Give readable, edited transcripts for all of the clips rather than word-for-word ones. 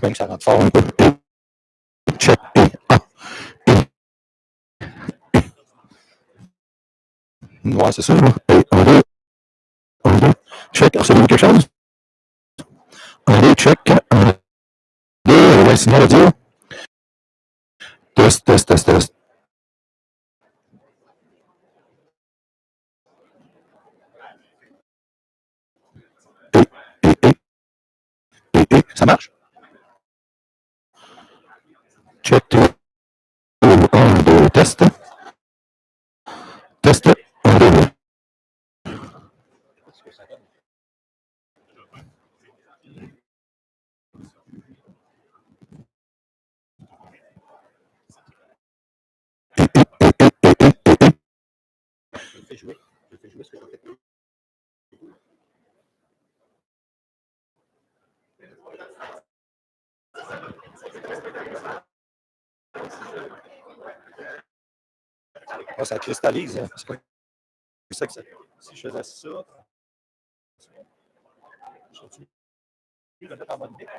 Même que ça rentre fort un peu. Check. Ouais, c'est ça. Un, deux, un, deux. Check. Ça vous dit quelque chose? Un, deux, check. Un, deux. Ouais, signal audio. Test, test, test, test. Ça marche? Check. Un, deux, test. Test. Un, deux. Je fais jouer. Je fais jouer ce que je fais. Ah, ça cristallise. Hein, parce que c'est ça que ça. Si je faisais ça, je continue de le mettre en mode mix.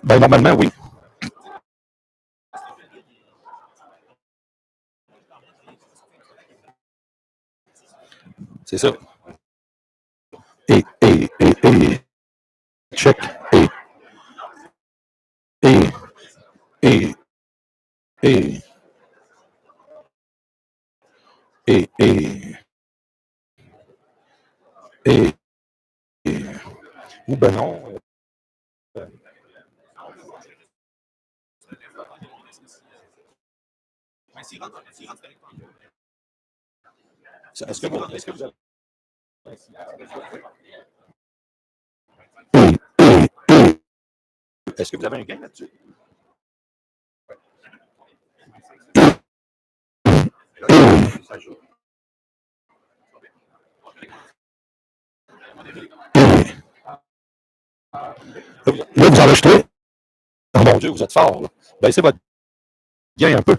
Ben, normalement, oui. C'est ça. Check. Et, et, et, et, et, ou ben non. Est-ce que vous avez. Est-ce que vous avez un gain là-dessus? Là, vous enregistrez. Oh mon Dieu, vous êtes fort. Là. Baissez votre gain un peu.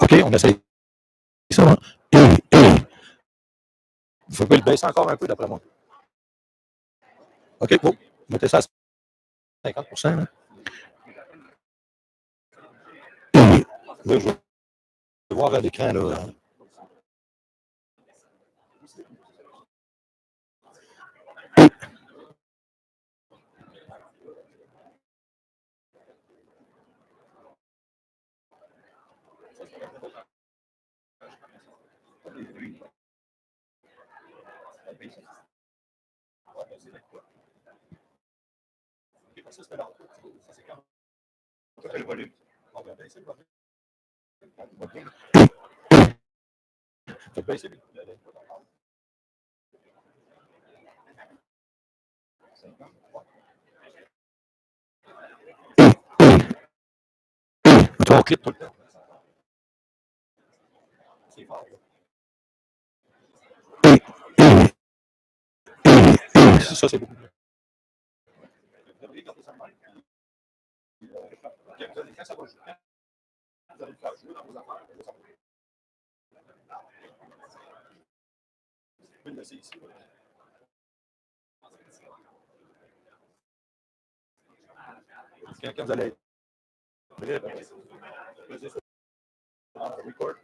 OK, on essaye ça. Hein? Vous pouvez le baisser encore un peu, d'après moi. OK, bon. Mettez ça à 50%. Là, là je vais voir à l'écran. Là. Le volume. On va baisser le volume. Baisser le volume. On clip tout le temps. C'est fort. Ça, c'est beaucoup. Quand ça va jouer, vous allez le faire jouer dans vos affaires. Vous pouvez le laisser ici. Quand vous allez être prêt, basez sur record.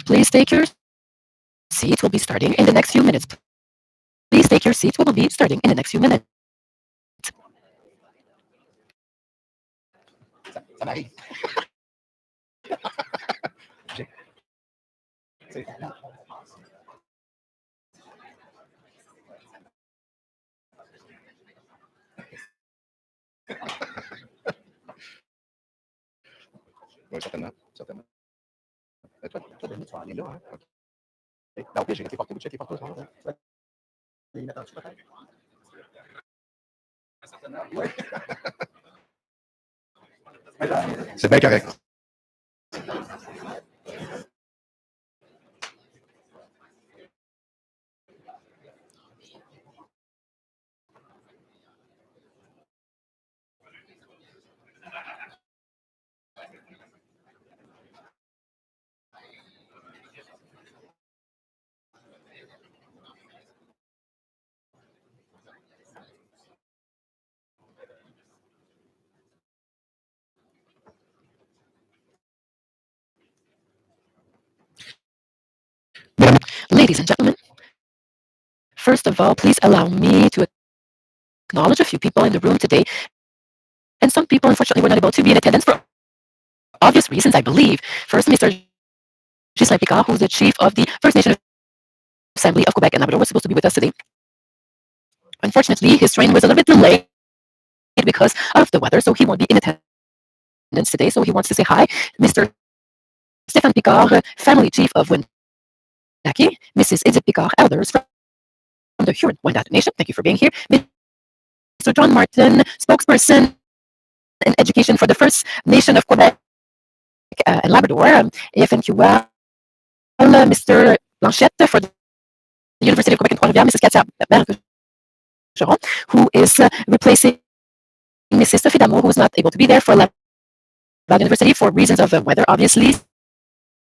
Please take your seats. We'll be starting in the next few minutes. Please take your seats. We will be starting in the next few minutes. Oui, certainement. Certainement. Toi, Denis, tu vas aller là, hein? OK. Ben, au pire, j'irai te les porter, vous checkez les porter, hein? Tu vas les mettre en dessous, peut-être? Oui. C'est bien correct. Ladies and gentlemen, first of all, please allow me to acknowledge a few people in the room today. And some people, unfortunately, were not able to be in attendance for obvious reasons, I believe. First, Mr. Ghislain Picard, who's the chief of the First Nation Assembly of Quebec and Labrador, was supposed to be with us today. Unfortunately, his train was a little bit delayed because of the weather, so he won't be in attendance today. So he wants to say hi. Mr. Stéphane Picard, family chief of Wendat, Mrs. Edith Picard, elders from the Huron-Wendat Nation. Thank you for being here. Mr. John Martin, spokesperson in education for the First Nation of Quebec and Labrador, FNQL, Mr. Blanchette for the University of Quebec in Trois-Rivières, Mrs. Katia Bergeron, who is replacing Mrs. Sophie Damour, who is not able to be there for Laval University for reasons of weather, obviously.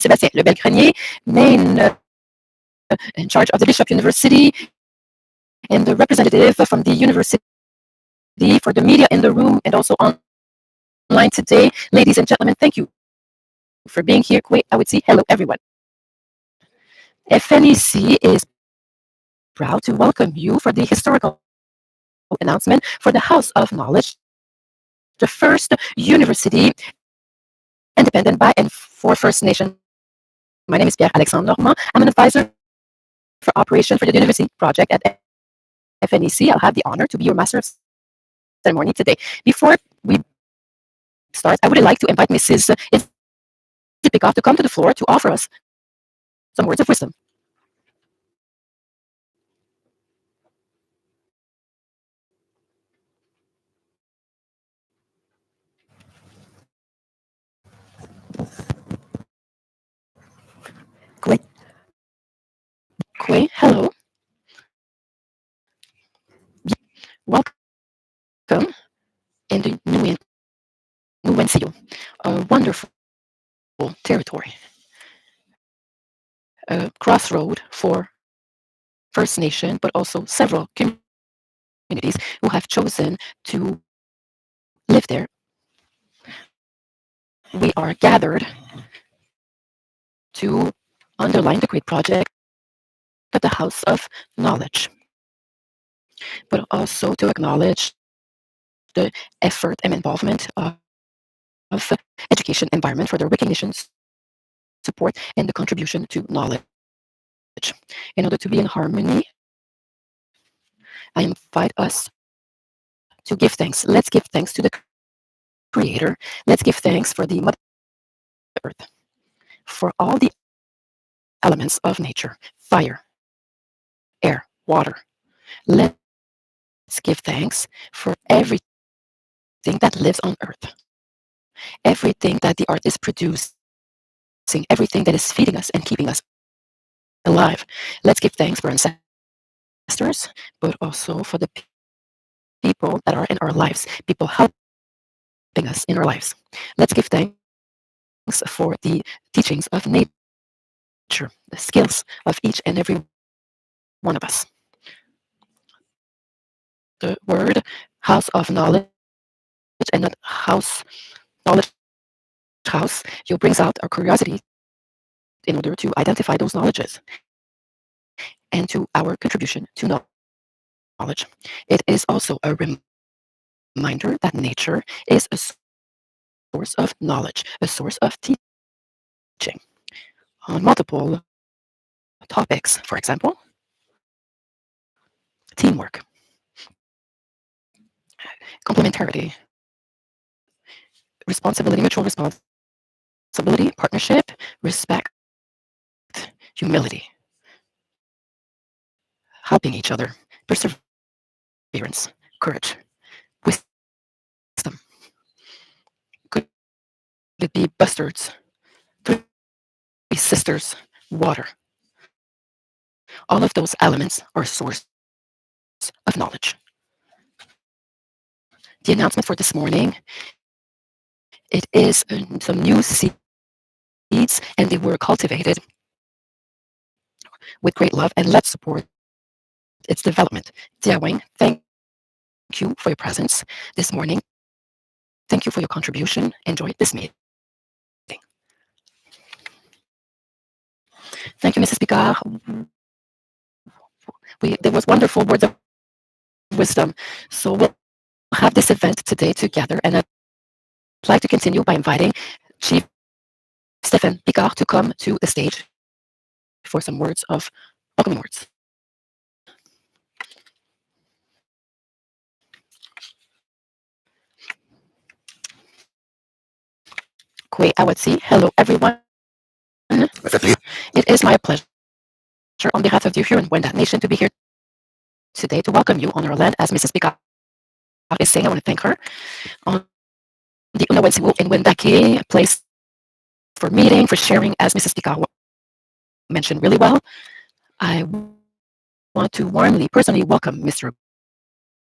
Sébastien Lebel-Grenier, main in charge of the Bishop University, and the representative from the university for the media in the room and also online today. Ladies and gentlemen, thank you for being here. Wait, I would say hello, everyone. FNEC is proud to welcome you for the historical announcement for the House of Knowledge, the first university independent by and for First Nation. My name is Pierre-Alexandre Normand. I'm an advisor for operation for the university project at FNEC. I'll have the honor to be your master of ceremony today. Before we start, I would like to invite Mrs. Picard to come to the floor to offer us some words of wisdom. Kwe, hello. Welcome in the New NCO, a wonderful territory, a crossroad for First Nation, but also several communities who have chosen to live there. We are gathered to underline the great project of the House of Knowledge, but also to acknowledge the effort and involvement of education environment for the recognition, support, and the contribution to knowledge. In order to be in harmony, I invite us to give thanks. Let's give thanks to the Creator. Let's give thanks for the Mother Earth, for all the elements of nature, fire, air, water. Let's give thanks for everything that lives on earth, everything that the earth is producing, everything that is feeding us and keeping us alive. Let's give thanks for ancestors, but also for the people that are in our lives, people helping us in our lives. Let's give thanks for the teachings of nature, the skills of each and every one of us. The word house of knowledge and not knowledge house, you brings out our curiosity in order to identify those knowledges and to our contribution to knowledge. It is also a reminder that nature is a source of knowledge, a source of teaching on multiple topics. For example, teamwork, complementarity, responsibility, mutual responsibility, partnership, respect, humility, helping each other, perseverance, courage, wisdom. Could it be bustards, three sisters, water? All of those elements are source of knowledge. The announcement for this morning, it is some new seeds, and they were cultivated with great love, and let's support its development. Diawing, thank you for your presence this morning. Thank you for your contribution. Enjoy this meeting. Thank you, Mrs. Picard. There was wonderful words of wisdom. So we'll have this event today together, and I'd like to continue by inviting Chief Stephen Picard to come to the stage for some words of welcoming words. Kwe Awatsi, hello everyone. It is my pleasure on behalf of the Huron Wendat Nation to be here today to welcome you on our land. As Mrs. Picard is saying, I want to thank her on the Unawensi Wu in Wendake, a place for meeting, for sharing, as Mrs. Picard mentioned really well. I want to warmly, personally welcome Mr.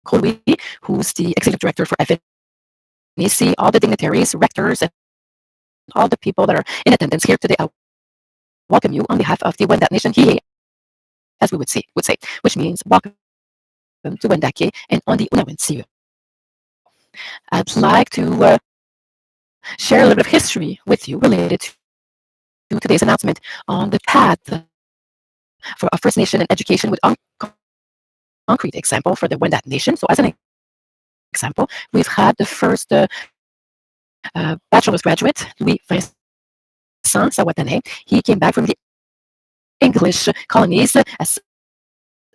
Kolwi, who's the Executive Director for FNEC, all the dignitaries, rectors, and all the people that are in attendance here today. I welcome you on behalf of the Wendat Nation, Hiye, as we would say, which means welcome to Wendake and on the Unawensi. I'd like to share a little bit of history with you related to today's announcement on the path for a First Nation and education with concrete example for the Wendat Nation. So as an example, we've had the first bachelor's graduate, Louis Vincent Sawatane. He came back from the English colonies in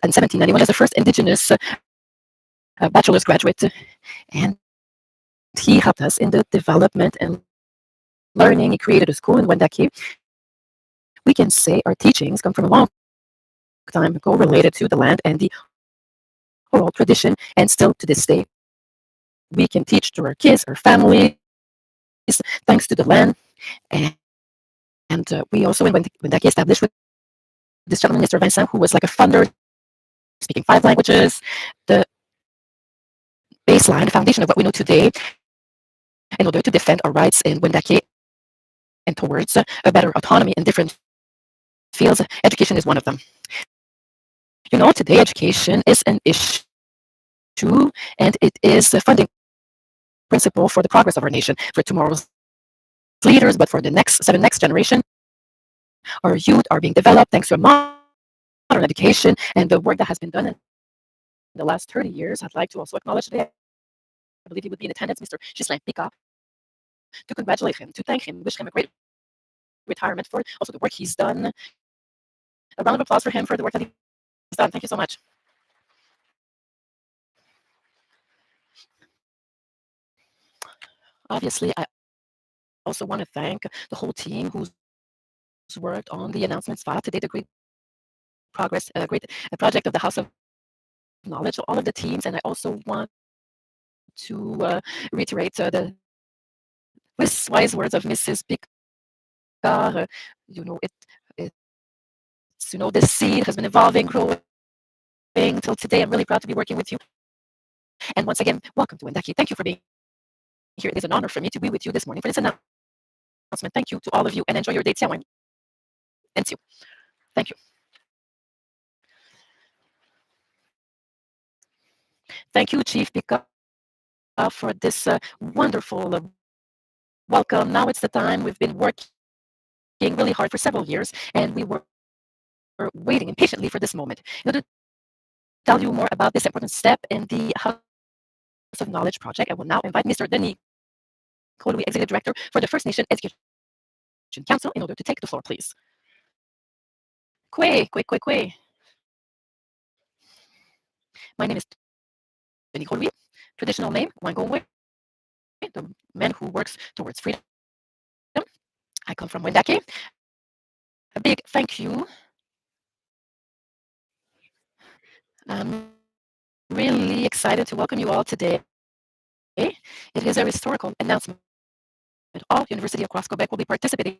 1791 as the first indigenous bachelor's graduate, and he helped us in the development and learning. He created a school in Wendake. We can say our teachings come from a long time ago related to the land and the oral tradition, and still to this day, we can teach to our kids, our families, thanks to the land. And we also in Wendake established with this gentleman, Mr. Vincent, who was like a funder, speaking 5 languages, the baseline, the foundation of what we know today in order to defend our rights in Wendake and towards a better autonomy in different fields. Education is one of them. Today education is an issue, and it is a funding principle for the progress of our nation, for tomorrow's leaders, but for the next 7 next generation. Our youth are being developed thanks to a modern education and the work that has been done in the last 30 years. I'd like to also acknowledge today, I believe he would be in attendance, Mr. Ghislain Picard, to congratulate him, to thank him, wish him a great retirement for also the work he's done. A round of applause for him for the work that he's done. Thank you so much. Obviously, I also want to thank the whole team who's worked on the announcements file today, the great progress, great project of the House of Knowledge. So all of the teams, and I also want to to reiterate the wise words of Mrs. Picard. It's this seed has been evolving, growing till today. I'm really proud to be working with you. And once again, welcome to Wendaki. Thank you for being here. It is an honor for me to be with you this morning for this announcement. Thank you to all of you and enjoy your day. Thank you. Thank you. Thank you, Chief Pika, for this wonderful welcome. Now it's the time. We've been working really hard for several years, and we were waiting impatiently for this moment. In order to tell you more about this important step in the House of Knowledge project, I will now invite Mr. Denis Colui, Executive Director for the First Nation Education Council, in order to take the floor, please. Kwe. My name is Denis Colui, traditional name, Wangongwe, the man who works towards freedom. I come from Wendake. A big thank you. I'm really excited to welcome you all today. It is a historical announcement. All universities across Quebec will be participating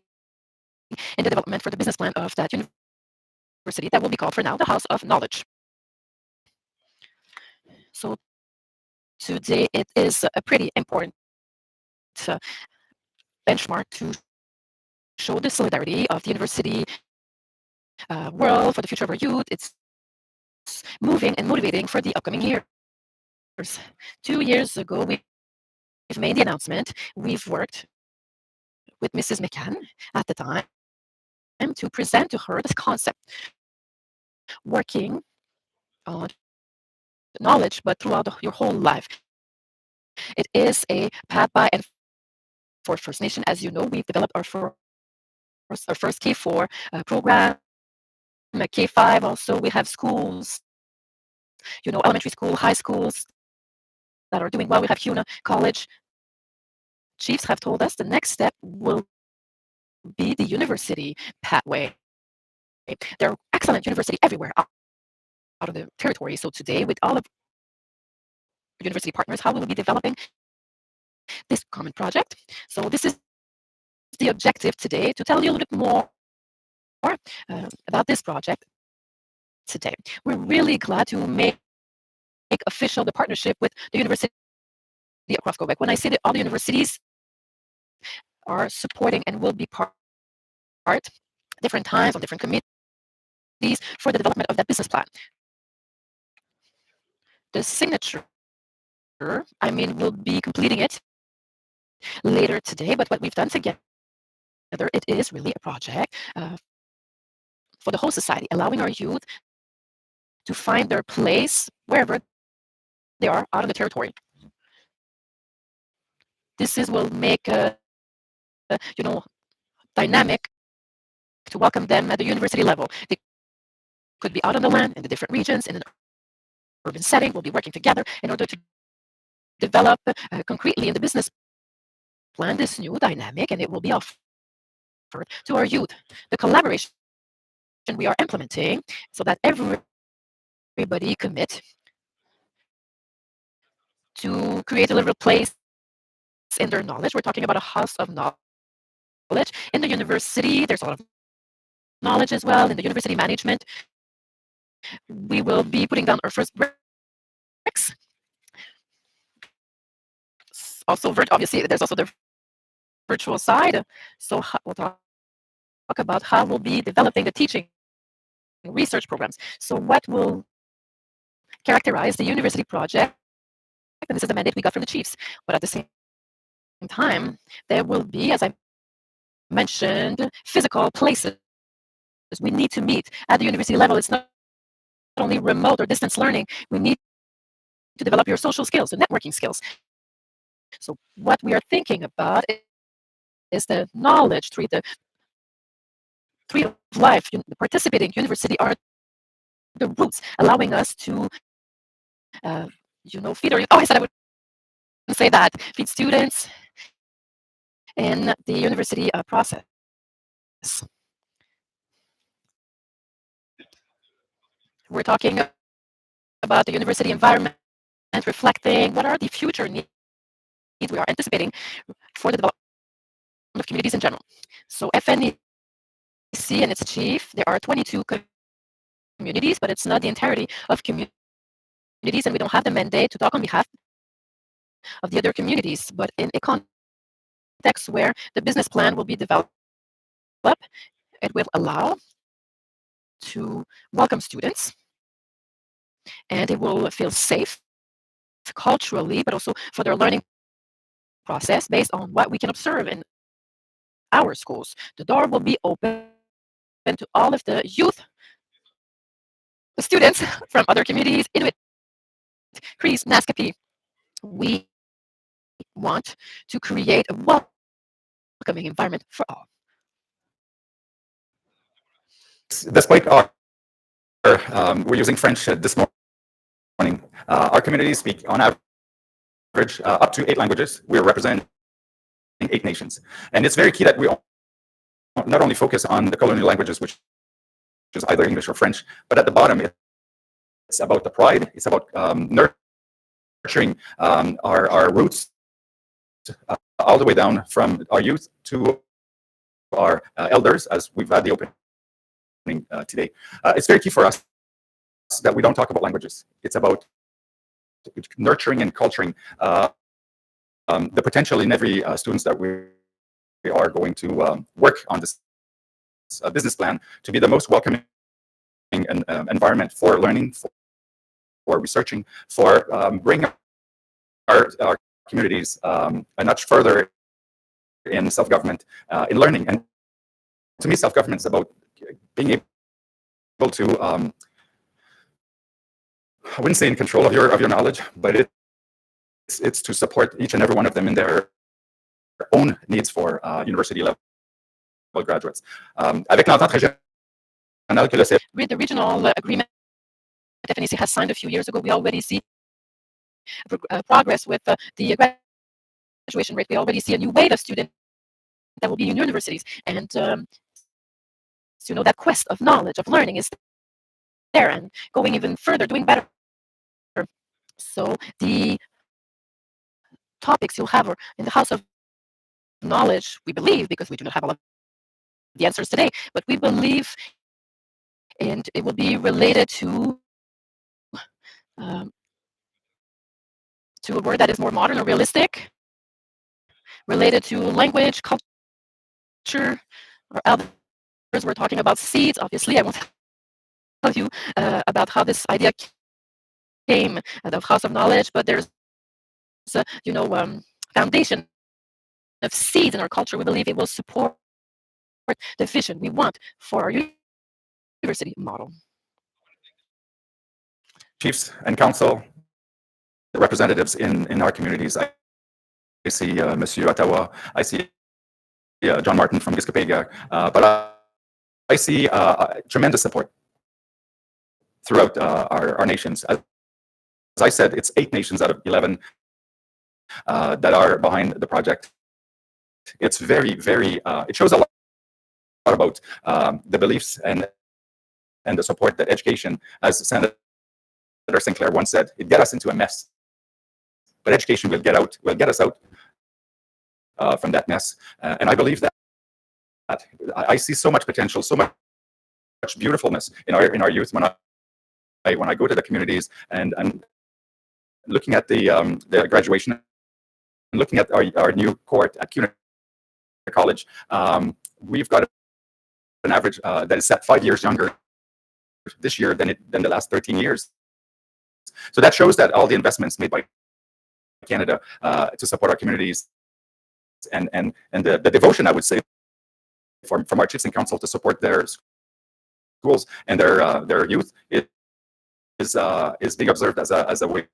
in the development for the business plan of that university that will be called for now the House of Knowledge. So today it is a pretty important benchmark to show the solidarity of the university world for the future of our youth. It's moving and motivating for the upcoming years. 2 years ago, we've made the announcement. We've worked with Mrs. McCann at the time to present to her this concept, working on knowledge, but throughout your whole life. It is a path by and for First Nation. As you know, we've developed our first K4 program, K5. Also, we have schools, elementary school, high schools that are doing well. We have CUNA College. Chiefs have told us the next step will be the university pathway. There are excellent universities everywhere out of the territory. So today, with all of university partners, how we will be developing this common project. So this is the objective today, to tell you a little bit more about this project today. We're really glad to make official the partnership with the university across Quebec. When I say that all the universities are supporting and will be part different times on different committees for the development of that business plan. The signature, we'll be completing it later today, but what we've done together, it is really a project for the whole society, allowing our youth to find their place wherever they are out of the territory. This will make a dynamic to welcome them at the university level. They could be out on the land in the different regions in an urban setting. We'll be working together in order to develop concretely in the business plan this new dynamic, and it will be offered to our youth. The collaboration we are implementing so that everybody commit to create a little place in their knowledge. We're talking about a house of knowledge. In the university, there's a lot of knowledge as well. In the university management, we will be putting down our first bricks. Also, obviously, there's also the virtual side. So we'll talk about how we'll be developing the teaching research programs. So what will characterize the university project, and this is the mandate we got from the chiefs, but at the same time, there will be, as I mentioned, physical places we need to meet at the university level. It's not only remote or distance learning. We need to develop your social skills and networking skills. So what we are thinking about is the knowledge tree, the tree of life. The participating university are the roots, allowing us to, feed our. Oh, I said I would say that feed students in the university process. We're talking about the university environment reflecting what are the future needs we are anticipating for the development of communities in general. So FNEC and its chief, there are 22 communities, but it's not the entirety of communities, and we don't have the mandate to talk on behalf of the other communities. But in a context where the business plan will be developed, it will allow to welcome students, and they will feel safe culturally, but also for their learning process based on what we can observe in our schools. The door will be open to all of the youth, the students from other communities, Inuit, Crees, Naskapi. We want to create a welcoming environment for all. Despite we're using French this morning, our communities speak on average up to 8 languages. We're representing 8 nations. And it's very key that we not only focus on the colonial languages, which is either English or French, but at the bottom, it's about the pride. It's about nurturing our roots all the way down from our youth to our elders, as we've had the opening today. It's very key for us that we don't talk about languages. It's about nurturing and culturing the potential in every students that we are going to work on this business plan to be the most welcoming environment for learning, for researching, for bringing our communities a notch further in self-government, in learning. And to me, self-government is about being able to, I wouldn't say in control of your knowledge, but it's to support each and every one of them in their own needs for university level graduates. Avec l'entente régionale que le With the regional agreement FNEC has signed a few years ago, we already see progress with the graduation rate. We already see a new wave of students that will be in universities, and that quest of knowledge, of learning, is there, and going even further, doing better. So the topics you'll have are in the House of Knowledge, we believe, because we do not have all of the answers today, but we believe, and it will be related to a word that is more modern or realistic, related to language, culture, or others. We're talking about seeds. Obviously, I won't tell you about how this idea came out of House of Knowledge, but there's foundation of seeds in our culture. We believe it will support the vision we want for our university model. Chiefs and council, the representatives in our communities. I see Monsieur Ottawa. I see John Martin from Giskapega, but I see tremendous support throughout our nations. As I said, it's 8 nations out of 11 that are behind the project. It's very, very, it shows a lot about the beliefs and the support that education, as Senator Sinclair once said, it get us into a mess, but education will get us out from that mess. And I believe that I see so much potential, so much beautifulness in our youth when I go to the communities and looking at the graduation and looking at our new cohort at CUNA College. We've got an average that is set 5 years younger this year than the last 13 years. So that shows that all the investments made by Canada to support our communities and the devotion, I would say, from our chiefs and council to support their schools and their youth is being observed as a way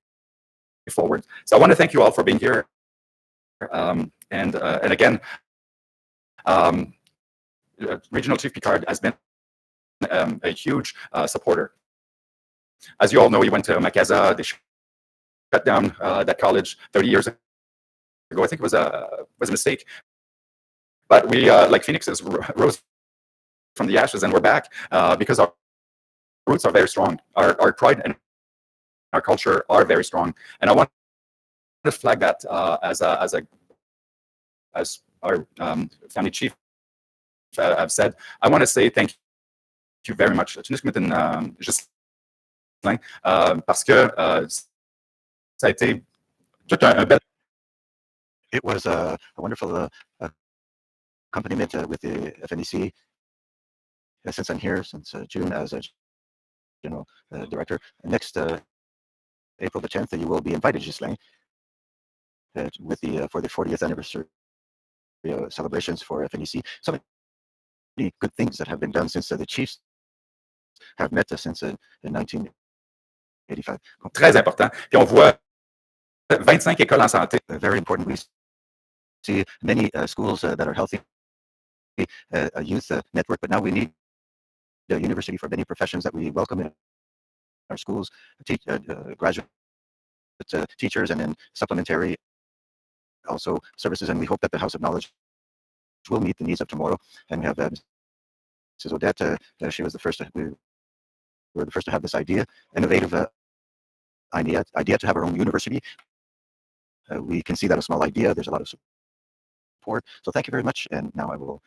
forward. So I want to thank you all for being here, and again, Regional Chief Picard has been a huge supporter. As you all know, he went to Macasa. They shut down that college 30 years ago. I think it was a mistake, but we, like phoenixes, rose from the ashes, and we're back because our roots are very strong. Our pride and our culture are very strong. And I want to flag that as our family chief have said. I want to say thank you very much. Parce que ça a été tout un bel. It was a wonderful accompaniment with the FNEC. Since I'm here since June as a general director, next April the 10th, you will be invited, Ghislain, with for the 40th anniversary celebrations for FNEC. So many good things that have been done since the chiefs have met since in 1985. Très important. Puis on voit 25 écoles en santé. Very important. We see many schools that are healthy, a youth network, but now we need a university for many professions that we welcome in our schools, graduate teachers, and then supplementary also services. And we hope that the House of Knowledge will meet the needs of tomorrow. And we have Mrs. Odette. She was the first. We were the first to have this innovative idea to have our own university. We can see that a small idea. There's a lot of support. So thank you very much. And now I will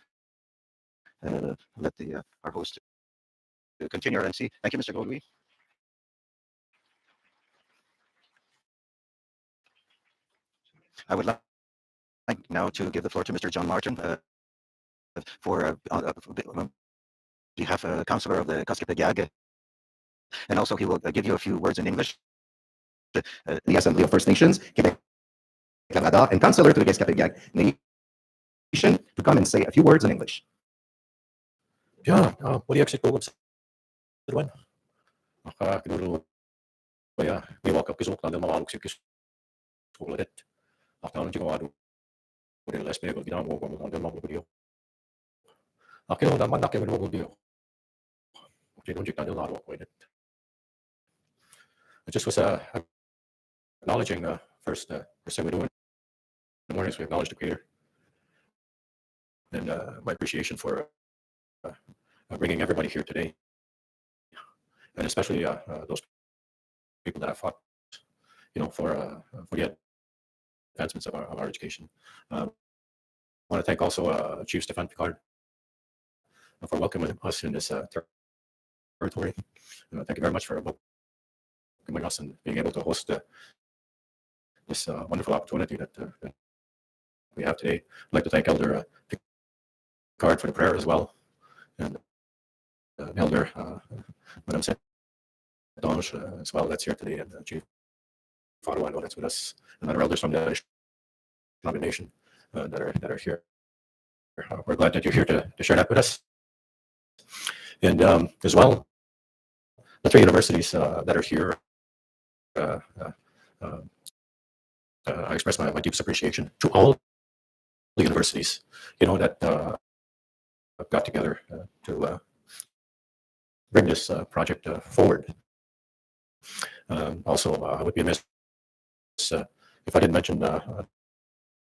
let our host continue our MC. Thank you, Mr. Gaudry. I would like now to give the floor to Mr. John Martin for behalf councillor of the Kaskapegag, and also he will give you a few words in English. The Assembly of First Nations, Quebec, Canada, and councillor to the Kaskapegag Nation to come and say a few words in English. Bien, poliiaksid kuulub Ruan. Kinulu ja niivaka kisuknad ilma vaaluksik kuuledet. On jigaadu urille speegel pidama on ilma kuudio. Kinulu on mandake veel kuudio. Siin on jikad ilma aruakoidet. I just was acknowledging first we do in the mornings we acknowledge the Creator and my appreciation for bringing everybody here today, and especially those people that have fought, for the advancements of our education. I want to thank also Chief Stéphane Picard for welcoming us in this territory. Thank you very much for welcoming us and being able to host this wonderful opportunity that we have today. I'd like to thank Elder Picard for the prayer as well, and Elder Madame Saint-Ange as well, that's here today, and Chief Ottawa, that's with us, and other elders from the Nation that are here. We're glad that you're here to share that with us. And as well, the three universities that are here, I express my deepest appreciation to all the universities, that got together to bring this project forward. Also, I would be amiss if I didn't mention the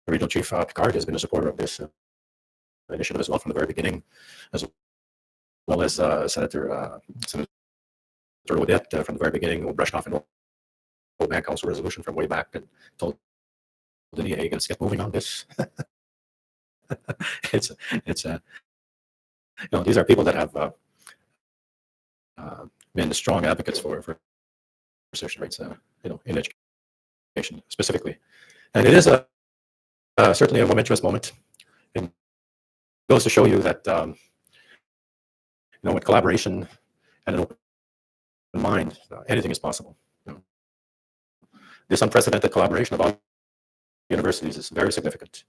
Regional Chief Picard has been a supporter of this initiative as well from the very beginning, as well as Senator Odette from the very beginning, who brushed off an old man council resolution from way back and told the DA, let's get moving on this. It's these are people that have been strong advocates for assertion rights, in education specifically, and it is certainly a momentous moment. It goes to show you that with collaboration and an open mind, anything is possible. This unprecedented collaboration of all universities is very significant.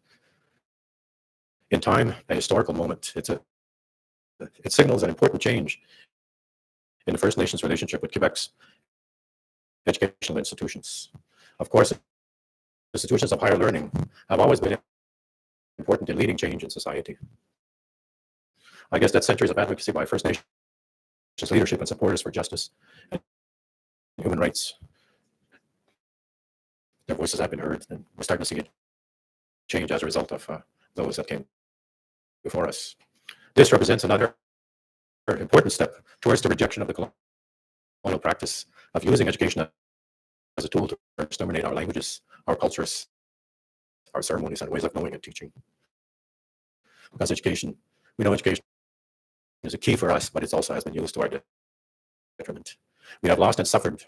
In time, a historical moment. It signals an important change in the First Nations relationship with Quebec's educational institutions. Of course, institutions of higher learning have always been important in leading change in society. I guess that centuries of advocacy by First Nations leadership and supporters for justice and human rights, their voices have been heard, and we're starting to see it change as a result of those that came before us. This represents another important step towards the rejection of the colonial practice of using education as a tool to exterminate our languages, our cultures, our ceremonies, and ways of knowing and teaching. Because education, we know education is a key for us, but it also has been used to our detriment. We have lost and suffered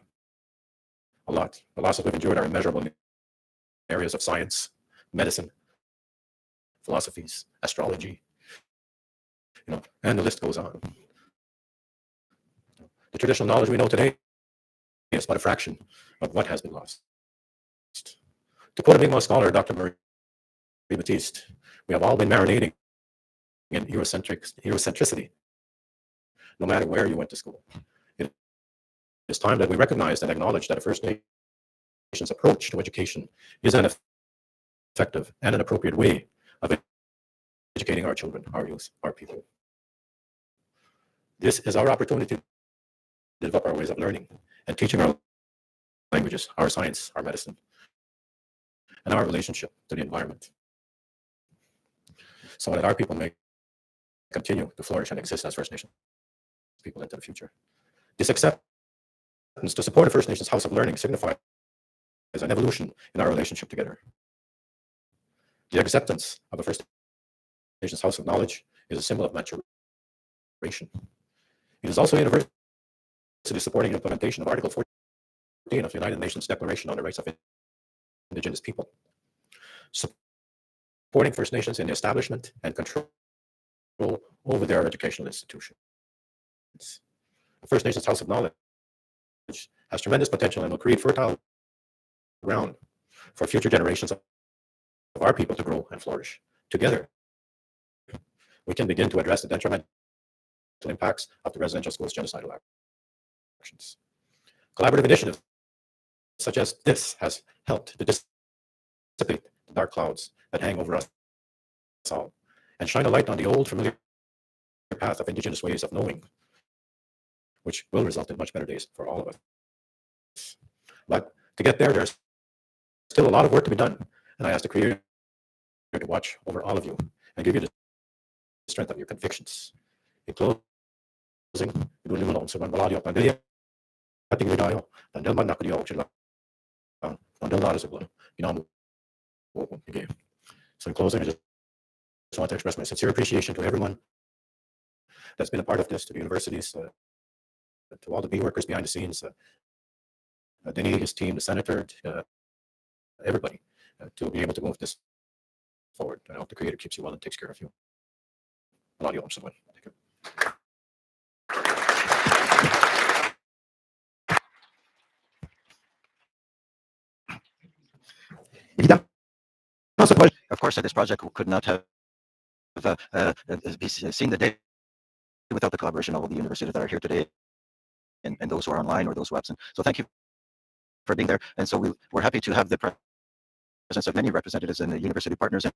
a lot. The losses we've endured are immeasurable in areas of science, medicine, philosophies, astrology, and the list goes on. The traditional knowledge we know today is but a fraction of what has been lost. To quote a Mi'kmaq scholar, Dr. Marie Baptiste, we have all been marinating in Eurocentricity, no matter where you went to school. It is time that we recognize and acknowledge that a First Nations approach to education is an effective and an appropriate way of educating our children, our youth, our people. This is our opportunity to develop our ways of learning and teaching our languages, our science, our medicine, and our relationship to the environment, so that our people may continue to flourish and exist as First Nations people into the future. This acceptance to support a First Nations House of Learning signifies an evolution in our relationship together. The acceptance of a First Nations House of Knowledge is a symbol of maturation. It is also a university supporting implementation of Article 14 of the United Nations Declaration on the Rights of Indigenous People, supporting First Nations in the establishment and control over their educational institutions. The First Nations House of Knowledge has tremendous potential and will create fertile ground for future generations of our people to grow and flourish. Together, we can begin to address the detrimental impacts of the residential schools' genocidal actions. Collaborative initiatives such as this has helped to dissipate the dark clouds that hang over us all and shine a light on the old familiar path of Indigenous ways of knowing, which will result in much better days for all of us. But to get there, there's still a lot of work to be done, and I ask the Creator to watch over all of you and give you the strength of your convictions. In closing, so in closing, I just want to express my sincere appreciation to everyone that's been a part of this, to the universities, to all the B workers behind the scenes, Denis, his team, the senator, everybody, to be able to move this forward. I hope the Creator keeps you well and takes care of you. Thank you. Of course, this project could not have seen the day without the collaboration of all the universities that are here today, and those who are online or those who are absent. So thank you for being there. And so we're happy to have the presence of many representatives and the university partners. And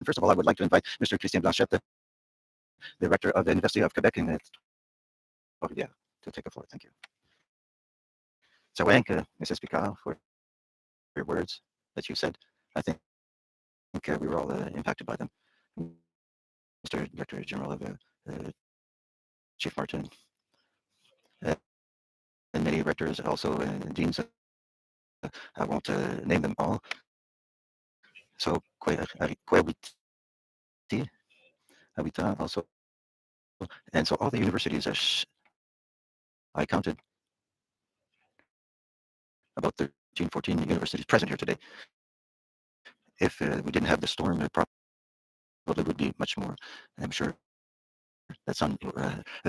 first of all, I would like to invite Mr. Christian Blanchette, the rector of the University of Quebec, to take the floor. Thank you. So thank Mrs. Picard for your words that you said. I think we were all impacted by them. Mr. Director General of Chief Martin, and many rectors also, and deans. I won't name them all. So Habitat also, and so all the universities I counted about 13, 14 universities present here today. If we didn't have the storm, it probably would be much more. I'm sure that's on.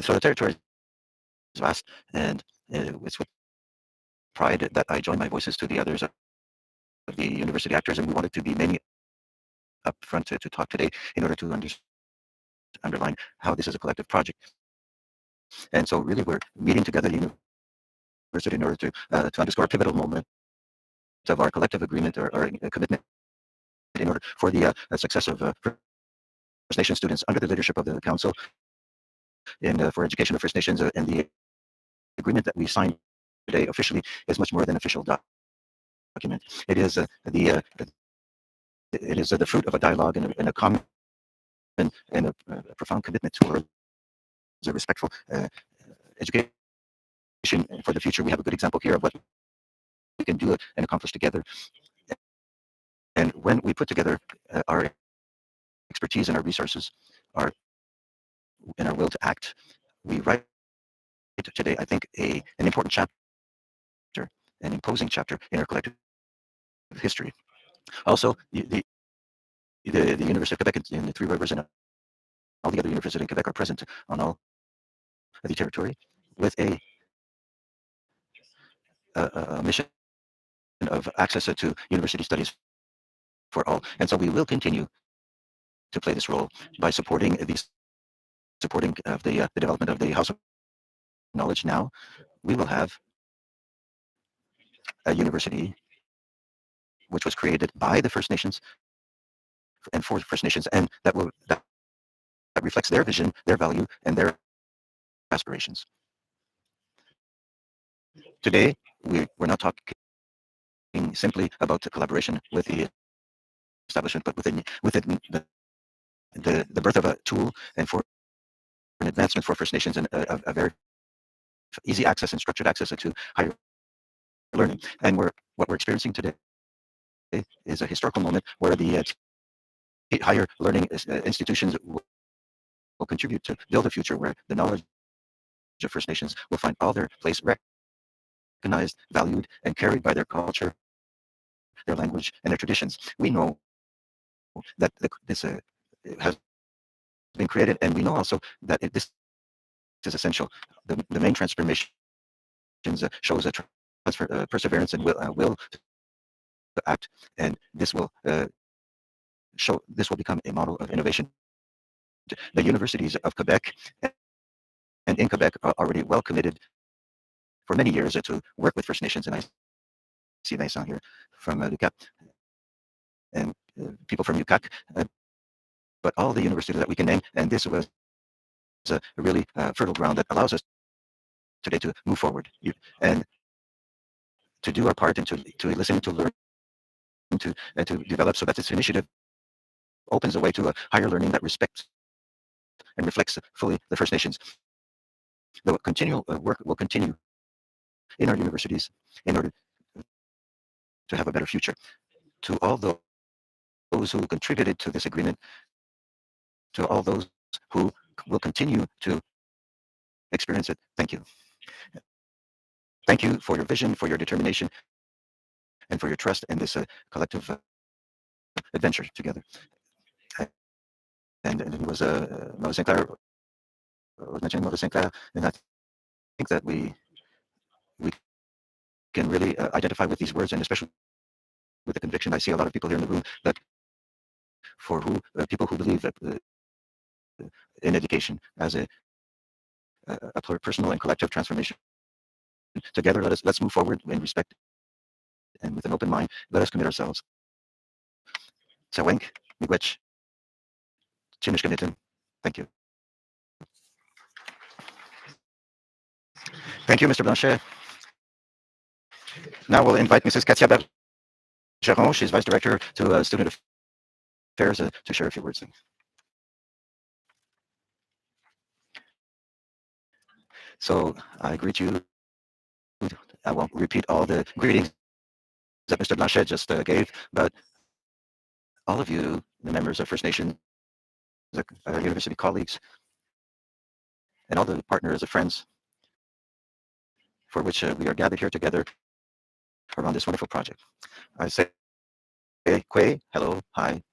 So the territory is vast, and it's with pride that I join my voices to the others of the university actors, and we wanted to be many up front to talk today in order to underline how this is a collective project. And so really we're meeting together the university in order to underscore a pivotal moment of our collective agreement or commitment in order for the success of First Nation students under the leadership of the Council and for education of First Nations, and the agreement that we signed today officially is much more than official document. It is the fruit of a dialogue and a common and a profound commitment towards a respectful education for the future. We have a good example here of what can do it and accomplish together. And when we put together our expertise and our resources, our and our will to act, we write today, I think, an important chapter, an imposing chapter in our collective history. Also, the University of Quebec and the Three Rivers and all the other universities in Quebec are present on all of the territory with a mission of access to university studies for all. And so we will continue to play this role by supporting the development of the House of Knowledge. Now we will have a university which was created by the First Nations and for the First Nations, and that reflects their vision, their value, and their aspirations. Today, we're not talking simply about the collaboration with the establishment, but within the birth of a tool and for an advancement for First Nations and a very easy access and structured access to higher learning. And what we're experiencing today is a historical moment where the higher learning institutions will contribute to build a future where the knowledge of First Nations will find all their place recognized, valued, and carried by their culture, their language, and their traditions. We know that this has been created, and we know also that this is essential. The main transformation shows a perseverance and will to act, and this will become a model of innovation. The universities of Quebec and in Quebec are already well committed for many years to work with First Nations, and I see Vincent here from UQAP and people from UQAC, but all the universities that we can name, and this was a really fertile ground that allows us today to move forward and to do our part and to listen, to learn, and to develop, so that this initiative opens the way to a higher learning that respects and reflects fully the First Nations. The continual work will continue in our universities in order to have a better future. To all those who contributed to this agreement, to all those who will continue to experience it, thank you. Thank you for your vision, for your determination, and for your trust in this collective adventure together. And it was Mother St. Clair was mentioning Mother St. Clair, and I think that we can really identify with these words, and especially with the conviction. I see a lot of people here in the room that for who people who believe that in education as a personal and collective transformation. Together, let's move forward in respect and with an open mind. Let us commit ourselves. Tsaweng, Miigwech, Chinishkanitin. Thank you. Thank you, Mr. Blanchet. Now we'll invite Mrs. Katia Bergeron. She's Vice Director to Student Affairs to share a few words. So I greet you. I won't repeat all the greetings that Mr. Blanchet just gave, but all of you, the members of First Nations, university colleagues, and all the partners and friends for which we are gathered here together around this wonderful project. I say, Kwe, hello, hi.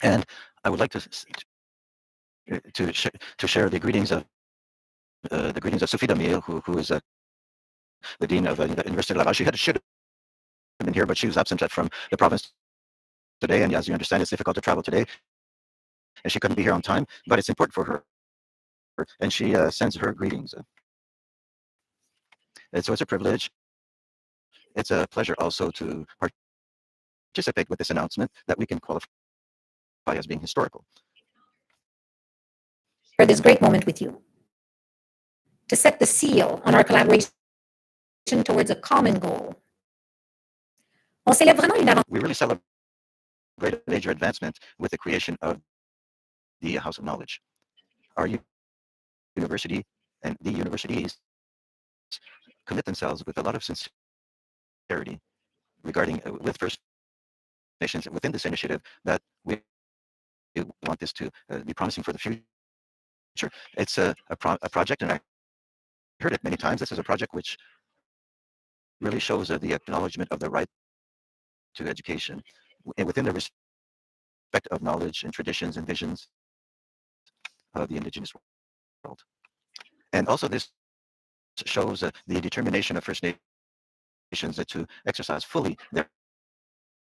And I would like to share the greetings of Sophie Damille, who is the Dean of the University of Laval. She should have been here, but she was absent from the province today, and as you understand, it's difficult to travel today, and she couldn't be here on time, but it's important for her, and she sends her greetings. And so it's a privilege. It's a pleasure also to participate with this announcement that we can qualify as being historical. For this great moment with you, to set the seal on our collaboration towards a common goal. We really celebrate a major advancement with the creation of the House of Knowledge. Our university and the universities commit themselves with a lot of sincerity clarity regarding with First Nations within this initiative that we want this to be promising for the future. It's a project, and I heard it many times. This is a project which really shows the acknowledgement of the right to education within the respect of knowledge and traditions and visions of the Indigenous world. And also this shows the determination of First Nations to exercise fully their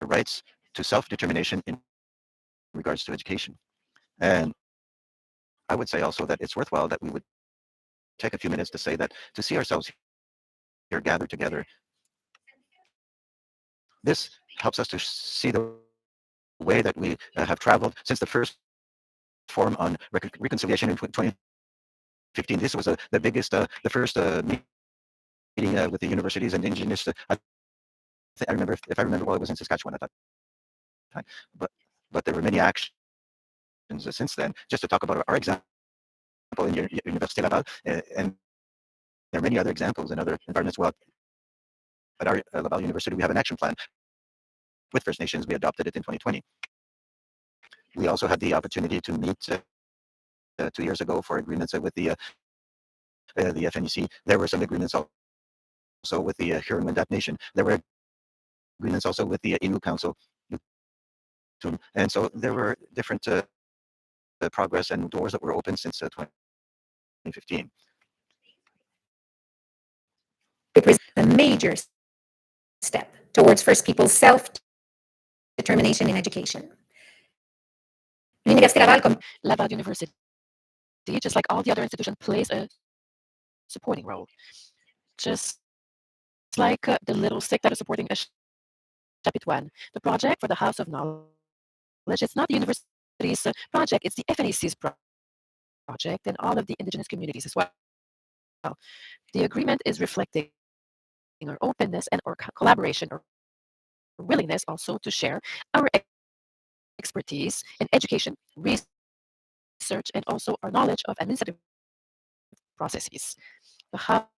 rights to self-determination in regards to education. And I would say also that it's worthwhile that we would take a few minutes to say that to see ourselves here gathered together, this helps us to see the way that we have traveled since the first forum on reconciliation in 2015. This was the biggest, the first meeting with the universities and Indigenous. I remember, if I remember well, it was in Saskatchewan at that time. But there were many actions since then. Just to talk about our example in Université Laval, and there are many other examples in other environments. Well, at our Laval University, we have an action plan with First Nations. We adopted it in 2020. We also had the opportunity to meet 2 years ago for agreements with the FNEC. There were some agreements also with the Huron-Wendat Nation. There were agreements also with the Innu Council. And so there were different progress and doors that were open since 2015. Represent a major step towards First Peoples' self-determination in education. L'Université Laval, comme Laval University, just like all the other institutions, plays a supporting role. Just like the little stick that is supporting a Chapitouan. The project for the House of Knowledge, it's not the university's project, it's the FNEC's project and all of the Indigenous communities as well. The agreement is reflecting our openness and our collaboration, or willingness also to share our expertise in education, research, and also our knowledge of administrative processes. The House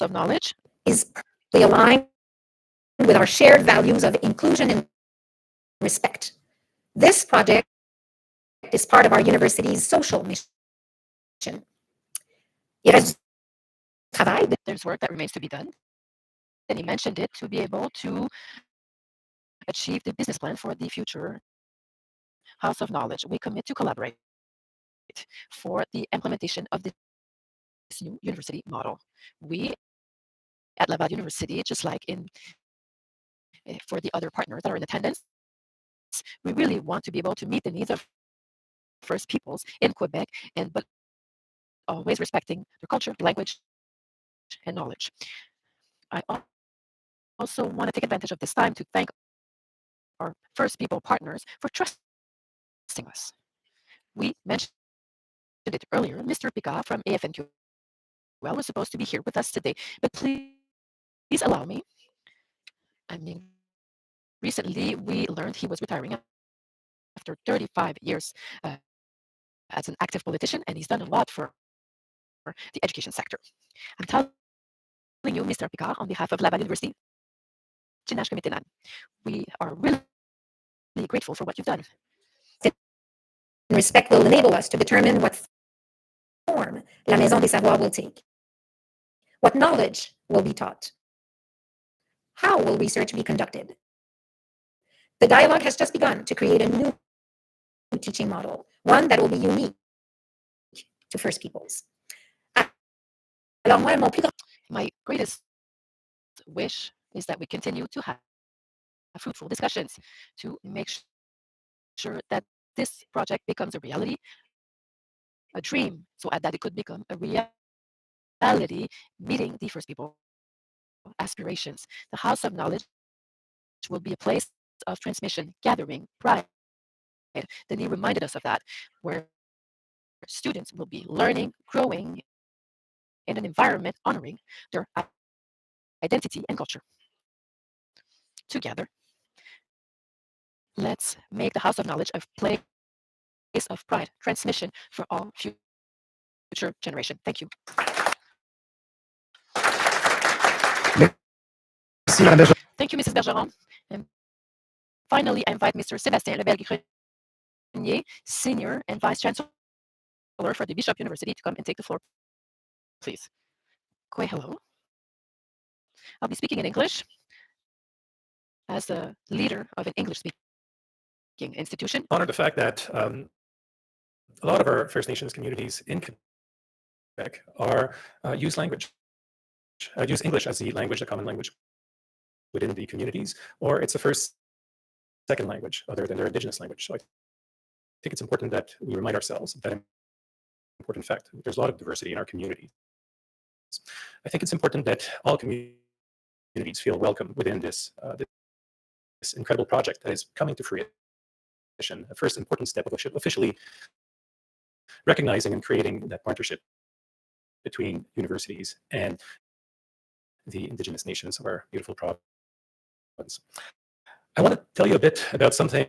of Knowledge is aligned with our shared values of inclusion and respect. This project is part of our university's social mission. Il reste du travail. There's work that remains to be done. And he mentioned it to be able to achieve the business plan for the future House of Knowledge. We commit to collaborate for the implementation of this new university model. We at Laval University, just like for the other partners that are in attendance, we really want to be able to meet the needs of First Peoples in Quebec, but always respecting their culture, language, and knowledge. I also want to take advantage of this time to thank our First People partners for trusting us. We mentioned it earlier. Mr. Picard from AFNQL was supposed to be here with us today, but please allow me. Recently we learned he was retiring after 35 years as an active politician, and he's done a lot for the education sector. I'm telling you, Mr. Picard, on behalf of Laval University, we are really grateful for what you've done. Respect will enable us to determine what form La Maison des Savoirs will take, what knowledge will be taught, how will research be conducted. The dialogue has just begun to create a new teaching model, one that will be unique to First Peoples. My greatest wish is that we continue to have fruitful discussions to make sure that this project becomes a reality, a dream, so that it could become a reality, meeting the First People aspirations. The House of Knowledge will be a place of transmission, gathering, pride. Then he reminded us of that, where students will be learning, growing in an environment honoring their identity and culture. Together, let's make the House of Knowledge a place of pride, transmission for all future generations. Thank you. Merci, Madame Bergeron. Thank you, Mrs. Bergeron. And finally, I invite Mr. Sébastien Lebel-Grenier, Senior and Vice Chancellor for the Bishop University, to come and take the floor, please. Say hello. I'll be speaking in English as a leader of an English-speaking institution. Honor the fact that a lot of our First Nations communities in Quebec are use language, use English as the language, the common language within the communities, or it's a first, second language other than their Indigenous language. So I think it's important that we remind ourselves of that important fact. There's a lot of diversity in our community. I think it's important that all communities feel welcome within this incredible project that is coming to fruition. A first important step of officially recognizing and creating that partnership between universities and the Indigenous nations of our beautiful province. I want to tell you a bit about something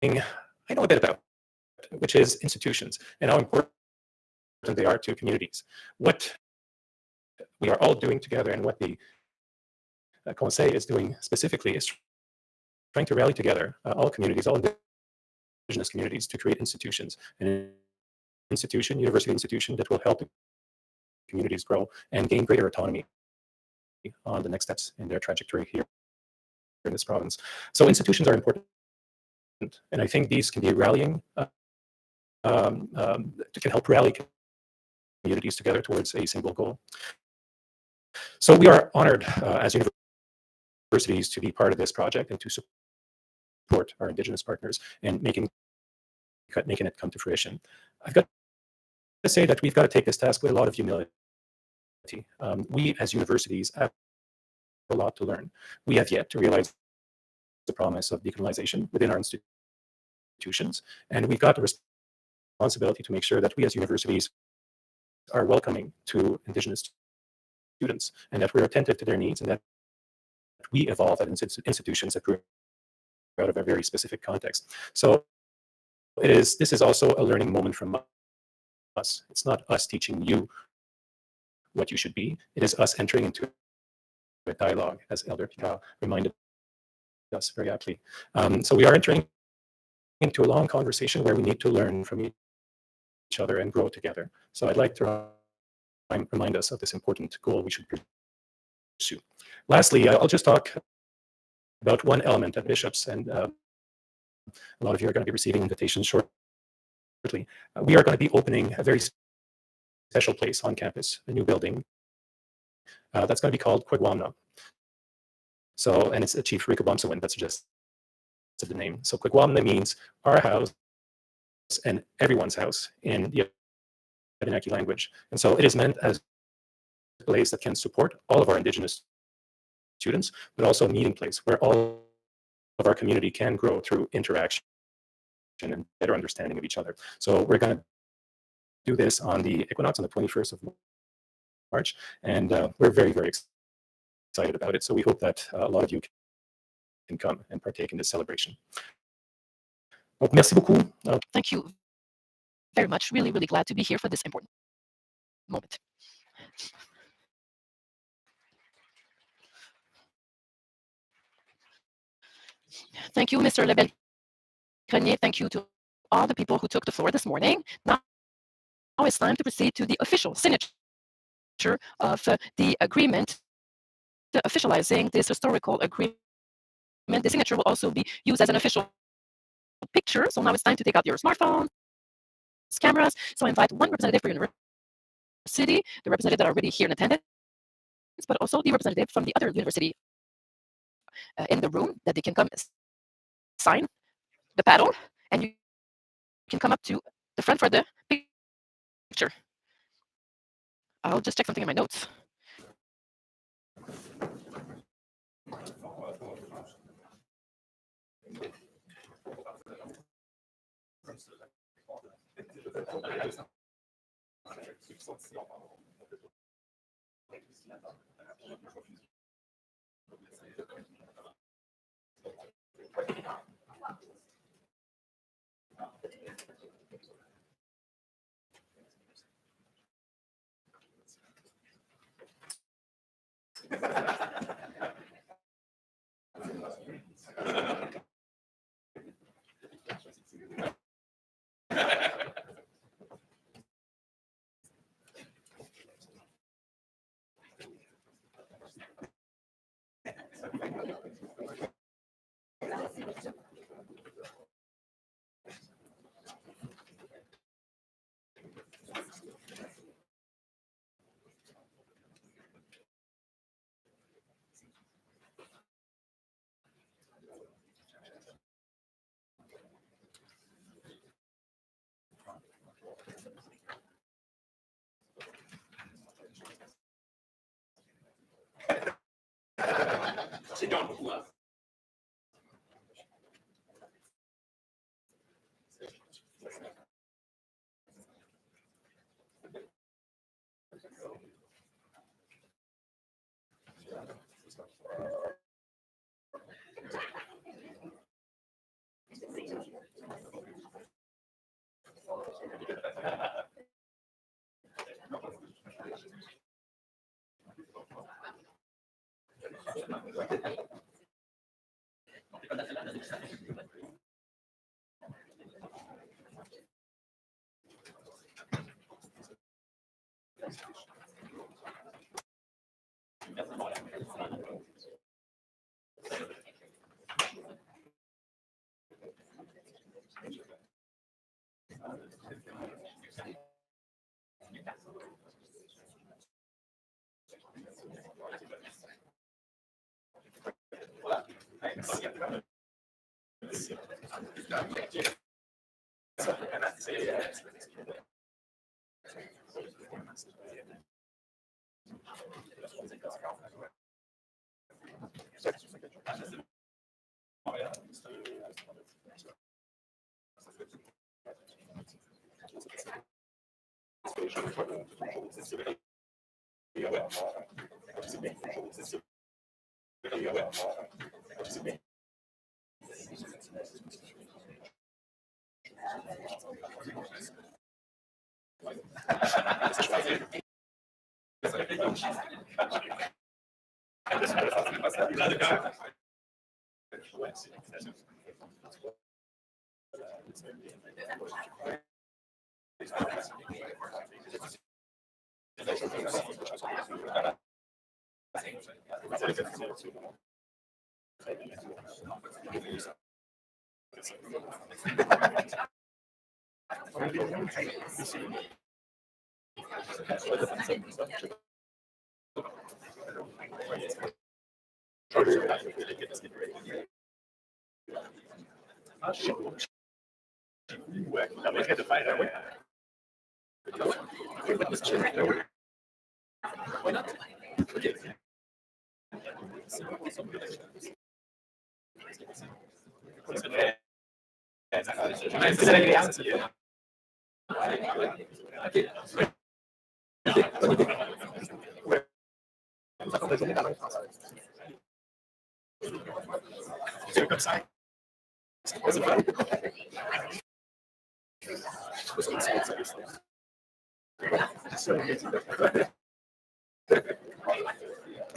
I know a bit about, which is institutions and how important they are to communities. What we are all doing together and what the Conseil is doing specifically is trying to rally together all communities, all Indigenous communities, to create institutions. An institution, university institution, that will help the communities grow and gain greater autonomy on the next steps in their trajectory here in this province. So institutions are important, and I think these can be rallying, can help rally communities together towards a single goal. So we are honored as universities to be part of this project and to support our Indigenous partners in making it come to fruition. I've got to say that we've got to take this task with a lot of humility. We as universities have a lot to learn. We have yet to realize the promise of decolonization within our institutions, and we've got the responsibility to make sure that we as universities are welcoming to Indigenous students and that we're attentive to their needs and that we evolve at institutions that grew out of a very specific context. So this is also a learning moment from us. It's not us teaching you what you should be. It is us entering into a dialogue, as Elder Picard reminded us very aptly. So we are entering into a long conversation where we need to learn from each other and grow together. So I'd like to remind us of this important goal we should pursue. Lastly, I'll just talk about one element at Bishops, and a lot of you are going to be receiving invitations shortly. We are going to be opening a very special place on campus, a new building that's going to be called Kwegwamna. So, and it's Chief Rikabamsawin that suggested the name. So Kwegwamna means our house and everyone's house in the Abenaki language. And so it is meant as a place that can support all of our Indigenous students, but also a meeting place where all of our community can grow through interaction and better understanding of each other. So we're going to do this on the equinox on the 21st of March, and we're very, very excited about it. So we hope that a lot of you can come and partake in this celebration. Donc, merci beaucoup. Thank you very much. Really, really glad to be here for this important moment. Thank you, Mr. Lebel-Grenier. Thank you to all the people who took the floor this morning. Now it's time to proceed to the official signature of the agreement, officializing this historical agreement. The signature will also be used as an official picture. So now it's time to take out your smartphones, cameras. So I invite one representative for university, the representative that are already here in attendance, but also the representative from the other university in the room, that they can come sign the paddle, and you can come up to the front for the picture. I'll just check something in my notes. Il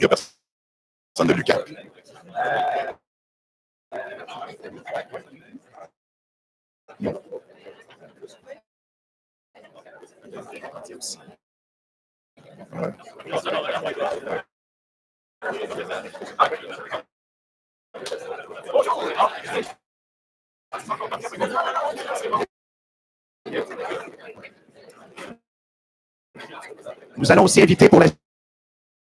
n'y a personne de l'UQAP. Nous allons aussi inviter pour la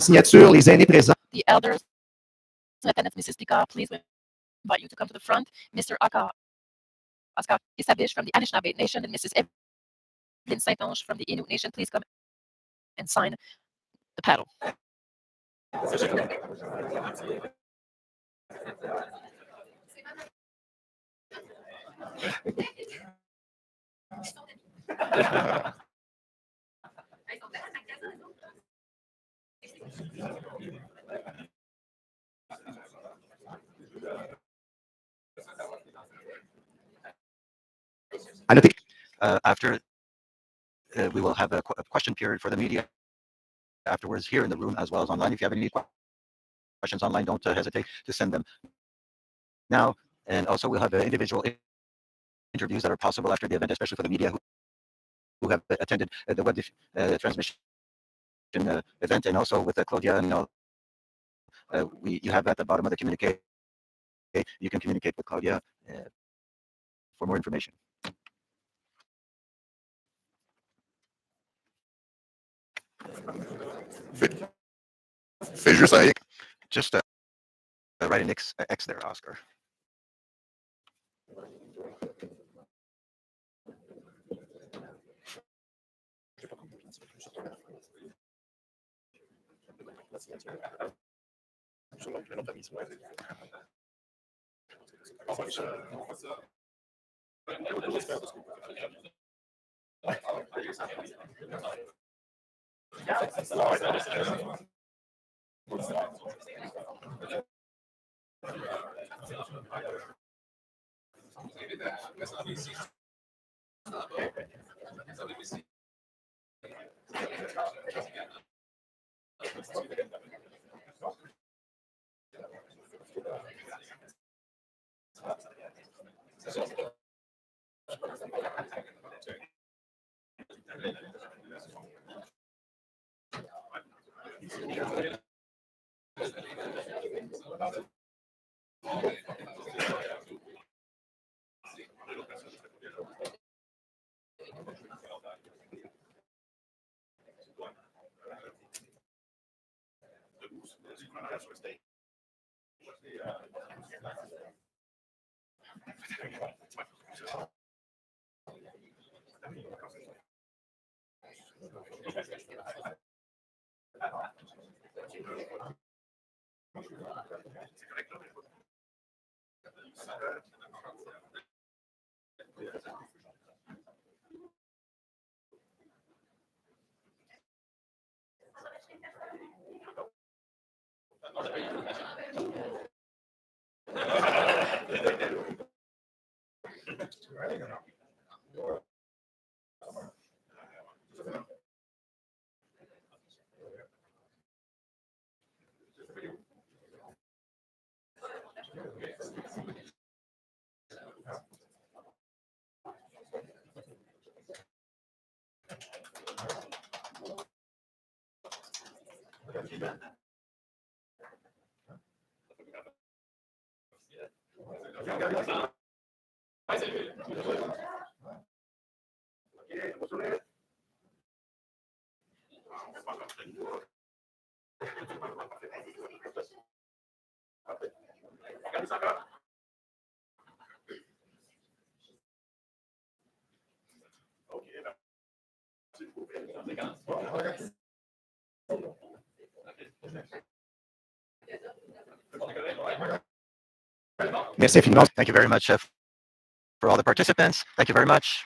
signature les aînés présents. The elders in attendance, Mrs. Tika, please invite you to come to the front. Mr. Oscar Isabish from the Anishinaabe Nation and Mrs. Evelyn Saint-Onge from the Innu Nation, please come and sign the paddle. I think after we will have a question period for the media afterwards here in the room as well as online. If you have any questions online, don't hesitate to send them now. And also we'll have individual interviews that are possible after the event, especially for the media who have attended the web transmission event, and also with Claudia. And you have at the bottom of the communique, you can communicate with Claudia for more information. Fais juste un X. Just write an X there, Oscar. Merci infiniment. Thank you very much for all the participants. Thank you very much.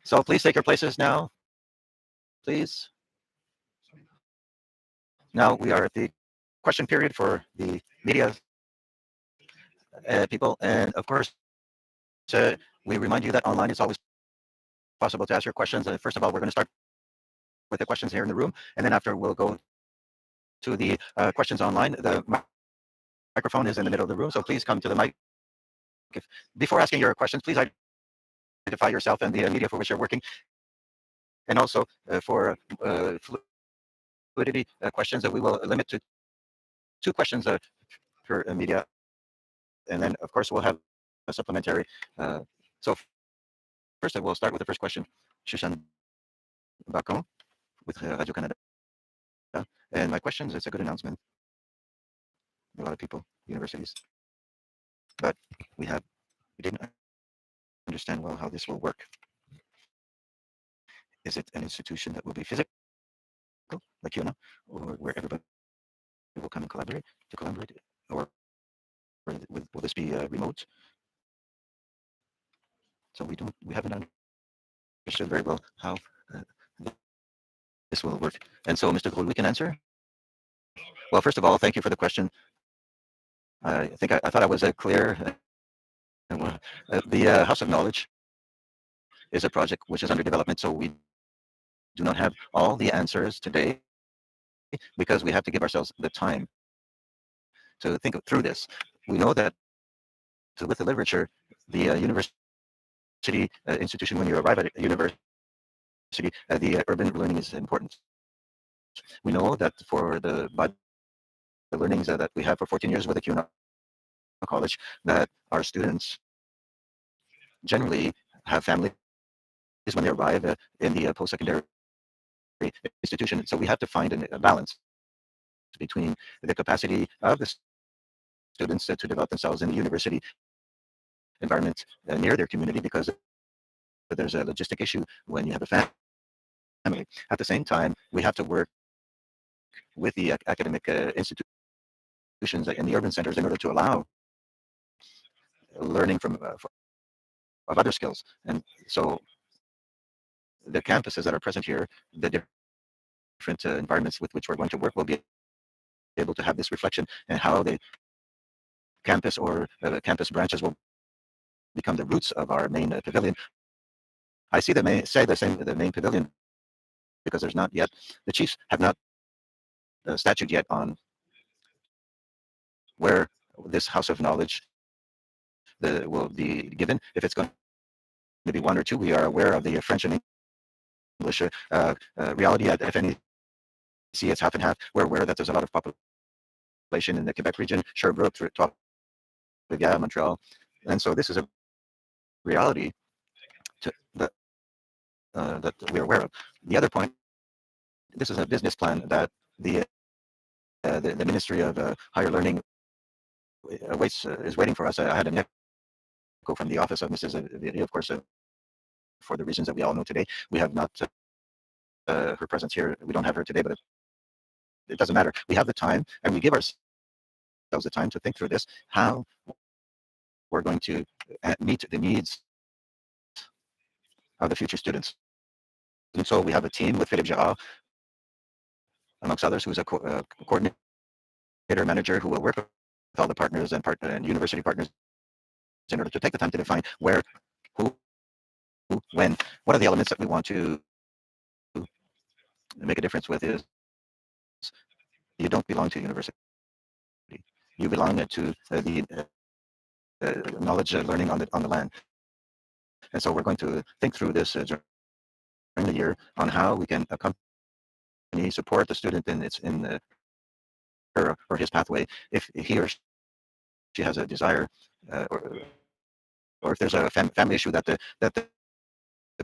So please take your places now, please. Now we are at the question period for the media people. And of course, we remind you that online it's always possible to ask your questions. First of all, we're going to start with the questions here in the room. And then after we'll go to the questions online. The microphone is in the middle of the room. So please come to the mic. Before asking your questions, please identify yourself and the media for which you're working. And also for fluidity questions that we will limit to 2 questions per media. And then, of course, we'll have a supplementary. So first, I will start with the first question. Shushan Bacon with Radio-Canada. And my question is, it's a good announcement. A lot of people, universities. But we didn't understand well how this will work. Is it an institution that will be physical, like UNA, or where everybody will come and collaborate, or will this be remote? So we haven't understood very well how this will work. And so, Mr. Gould, we can answer. Well, first of all, thank you for the question. I think I thought I was clear. The House of Knowledge is a project which is under development, so we do not have all the answers today because we have to give ourselves the time to think through this. We know that with the literature, the university institution, when you arrive at a university, the urban learning is important. We know that for the learnings that we have for 14 years with the CUNA College, that our students generally have families when they arrive in the post-secondary institution. So we have to find a balance between the capacity of the students to develop themselves in the university environment near their community, because there's a logistic issue when you have a family. At the same time, we have to work with the academic institutions in the urban centers in order to allow learning of other skills. And so the campuses that are present here, the different environments with which we're going to work will be able to have this reflection, and how the campus or campus branches will become the roots of our main pavilion. I see the main pavilion because there's not yet, the chiefs have not statute yet on where this house of knowledge will be given. If it's going to be one or two, we are aware of the French and English reality at FNEC. It's half and half. We're aware that there's a lot of population in the Quebec region, Sherbrooke, Trois-Rivières, Montreal, and so this is a reality that we're aware of. The other point, this is a business plan that the Ministry of Higher Learning is waiting for us. I had an echo from the office of Mrs. Viry, of course, for the reasons that we all know today. We have not her presence here. We don't have her today, but it doesn't matter. We have the time, and we give ourselves the time to think through this, how we're going to meet the needs of the future students. And so we have a team with Philippe Girard, amongst others, who's a coordinator manager who will work with all the partners and university partners in order to take the time to define where, who, when. One of the elements that we want to make a difference with is you don't belong to university. You belong to the knowledge learning on the land. And so we're going to think through this during the year on how we can accompany, support the student in her or his pathway, if he or she has a desire, or if there's a family issue that the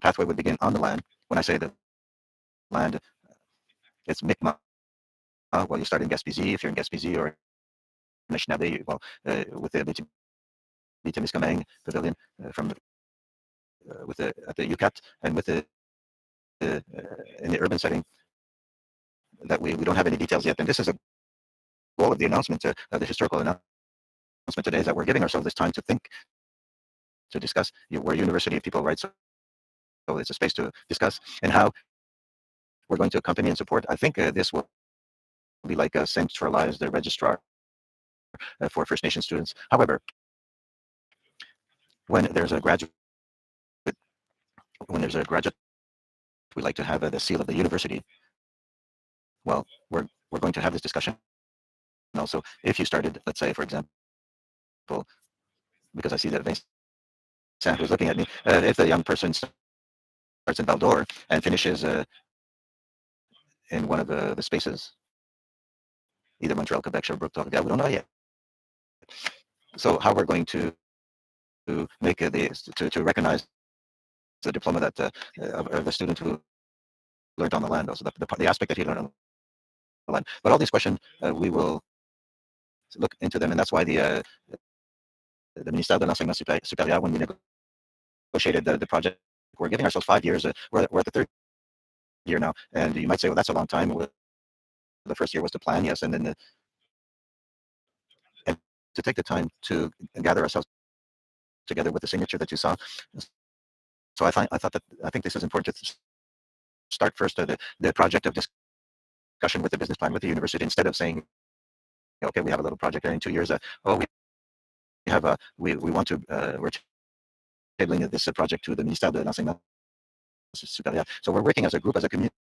pathway would begin on the land. When I say the land, it's Mi'kmaq. Well, you start in Gaspésie if you're in Gaspésie, or Anishinaabe, well, with the Timiskaming Pavilion from with the at the UQAT, and with the in the urban setting that we don't have any details yet. And this is a goal of the announcement, the historical announcement today, is that we're giving ourselves this time to think, to discuss. We're a university of people, right? So it's a space to discuss, and how we're going to accompany and support. I think this will be like a centralized registrar for First Nation students. However, when there's a graduate, we like to have the seal of the university. Well, we're going to have this discussion. And also, if you started, let's say, for example, because I see that Vincent who's looking at me, if the young person starts in Val-d'Or and finishes in one of the spaces, either Montreal, Quebec, Sherbrooke, Trois-Rivières, we don't know yet. So how we're going to make to recognize the diploma that of the student who learned on the land, also the aspect that he learned on the land. But all these questions, we will look into them, and that's why the Ministère de l'Enseignement Supérieur, when we negotiated the project, we're giving ourselves 5 years. We're at the third year now, and you might say, well, that's a long time. The first year was to plan, yes, and then and to take the time to gather ourselves together with the signature that you saw. So I think this is important to start first the project of discussion with the business plan with the university, instead of saying, okay, we have a little project, and in 2 years, we have we want to we're tabling this project to the Ministère de l'Enseignement Supérieur. So we're working as a group, as a community,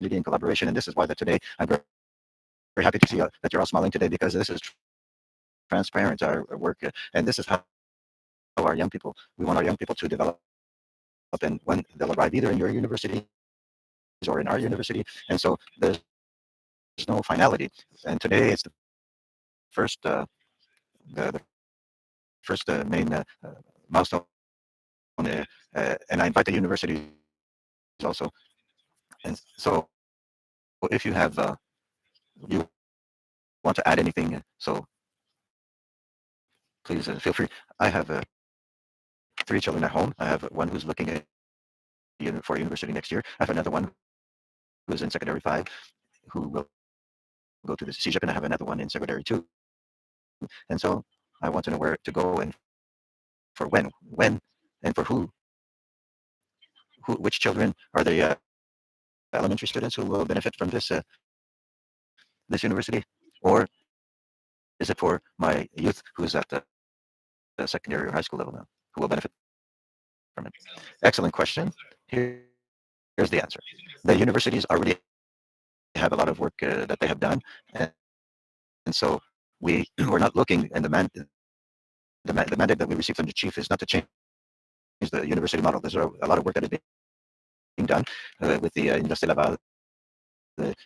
in collaboration, and this is why that today I'm very, very happy to see that you're all smiling today, because this is transparent, our work, and this is how our young people, we want our young people to develop, and when they'll arrive either in your university or in our university. And so there's no finality, and today it's the first main milestone, and I invite the universities also. And so if you have you want to add anything, so please feel free. I have 3 children at home. I have one who's looking at for university next year. I have another one who's in secondary 5, who will go to the CEGEP, and I have another one in secondary too. And so I want to know where to go and for when, and for who, which children are the elementary students who will benefit from this university, or is it for my youth who's at the secondary or high school level now, who will benefit from it? Excellent question. Here's the answer. The universities already have a lot of work that they have done, and so we're not looking, and the mandate that we received from the chief is not to change the university model. There's a lot of work that is being done with the Université Laval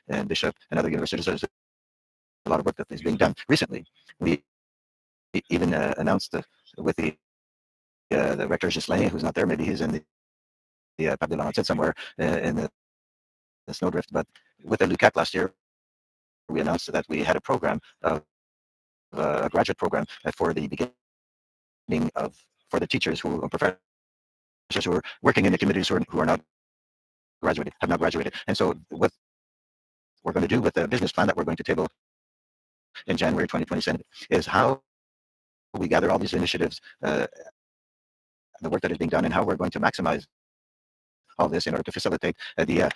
and Bishop and other universities. There's a lot of work that is being done. Recently, we even announced with the rector Ghislain, who's not there. Maybe he's in the Parc de la Laurentide somewhere in the snowdrift. But with the LUCAC last year, we announced that we had a program of a graduate program for the beginning of for the teachers who are professors who are working in the communities who are not graduated, have not graduated. And so what we're going to do with the business plan that we're going to table in January 2027 is how we gather all these initiatives, the work that is being done, and how we're going to maximize all this in order to facilitate the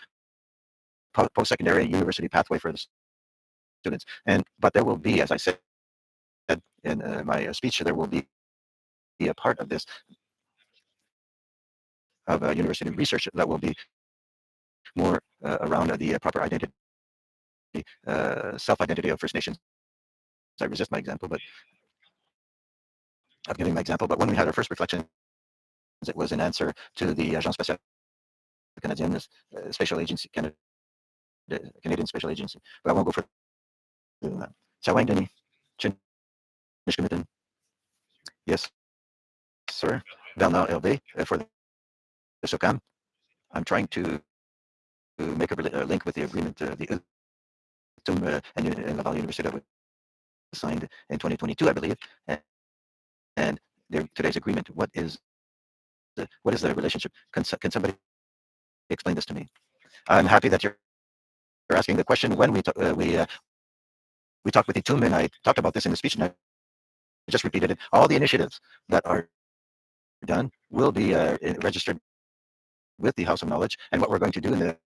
post-secondary university pathway for the students. But there will be, as I said in my speech, there will be a part of this of university research that will be more around the proper identity, self-identity of First Nations. I resist my example, but I'm giving my example. But when we had our first reflections, it was an answer to the Agence Spatiale Canadienne, Spatial Agency, Canadian Spatial Agency. But I won't go further than that. Sawang Denny, Chin Mishkamitan. Yes, sir. Bernard Hervé for the SOCAM. I'm trying to make a link with the agreement, the UTUM and Laval University that was signed in 2022, I believe. And today's agreement, what is the relationship? Can somebody explain this to me? I'm happy that you're asking the question. When we talked with UTUM, and I talked about this in the speech, and I just repeated it. All the initiatives that are done will be registered with the House of Knowledge, and what we're going to do in the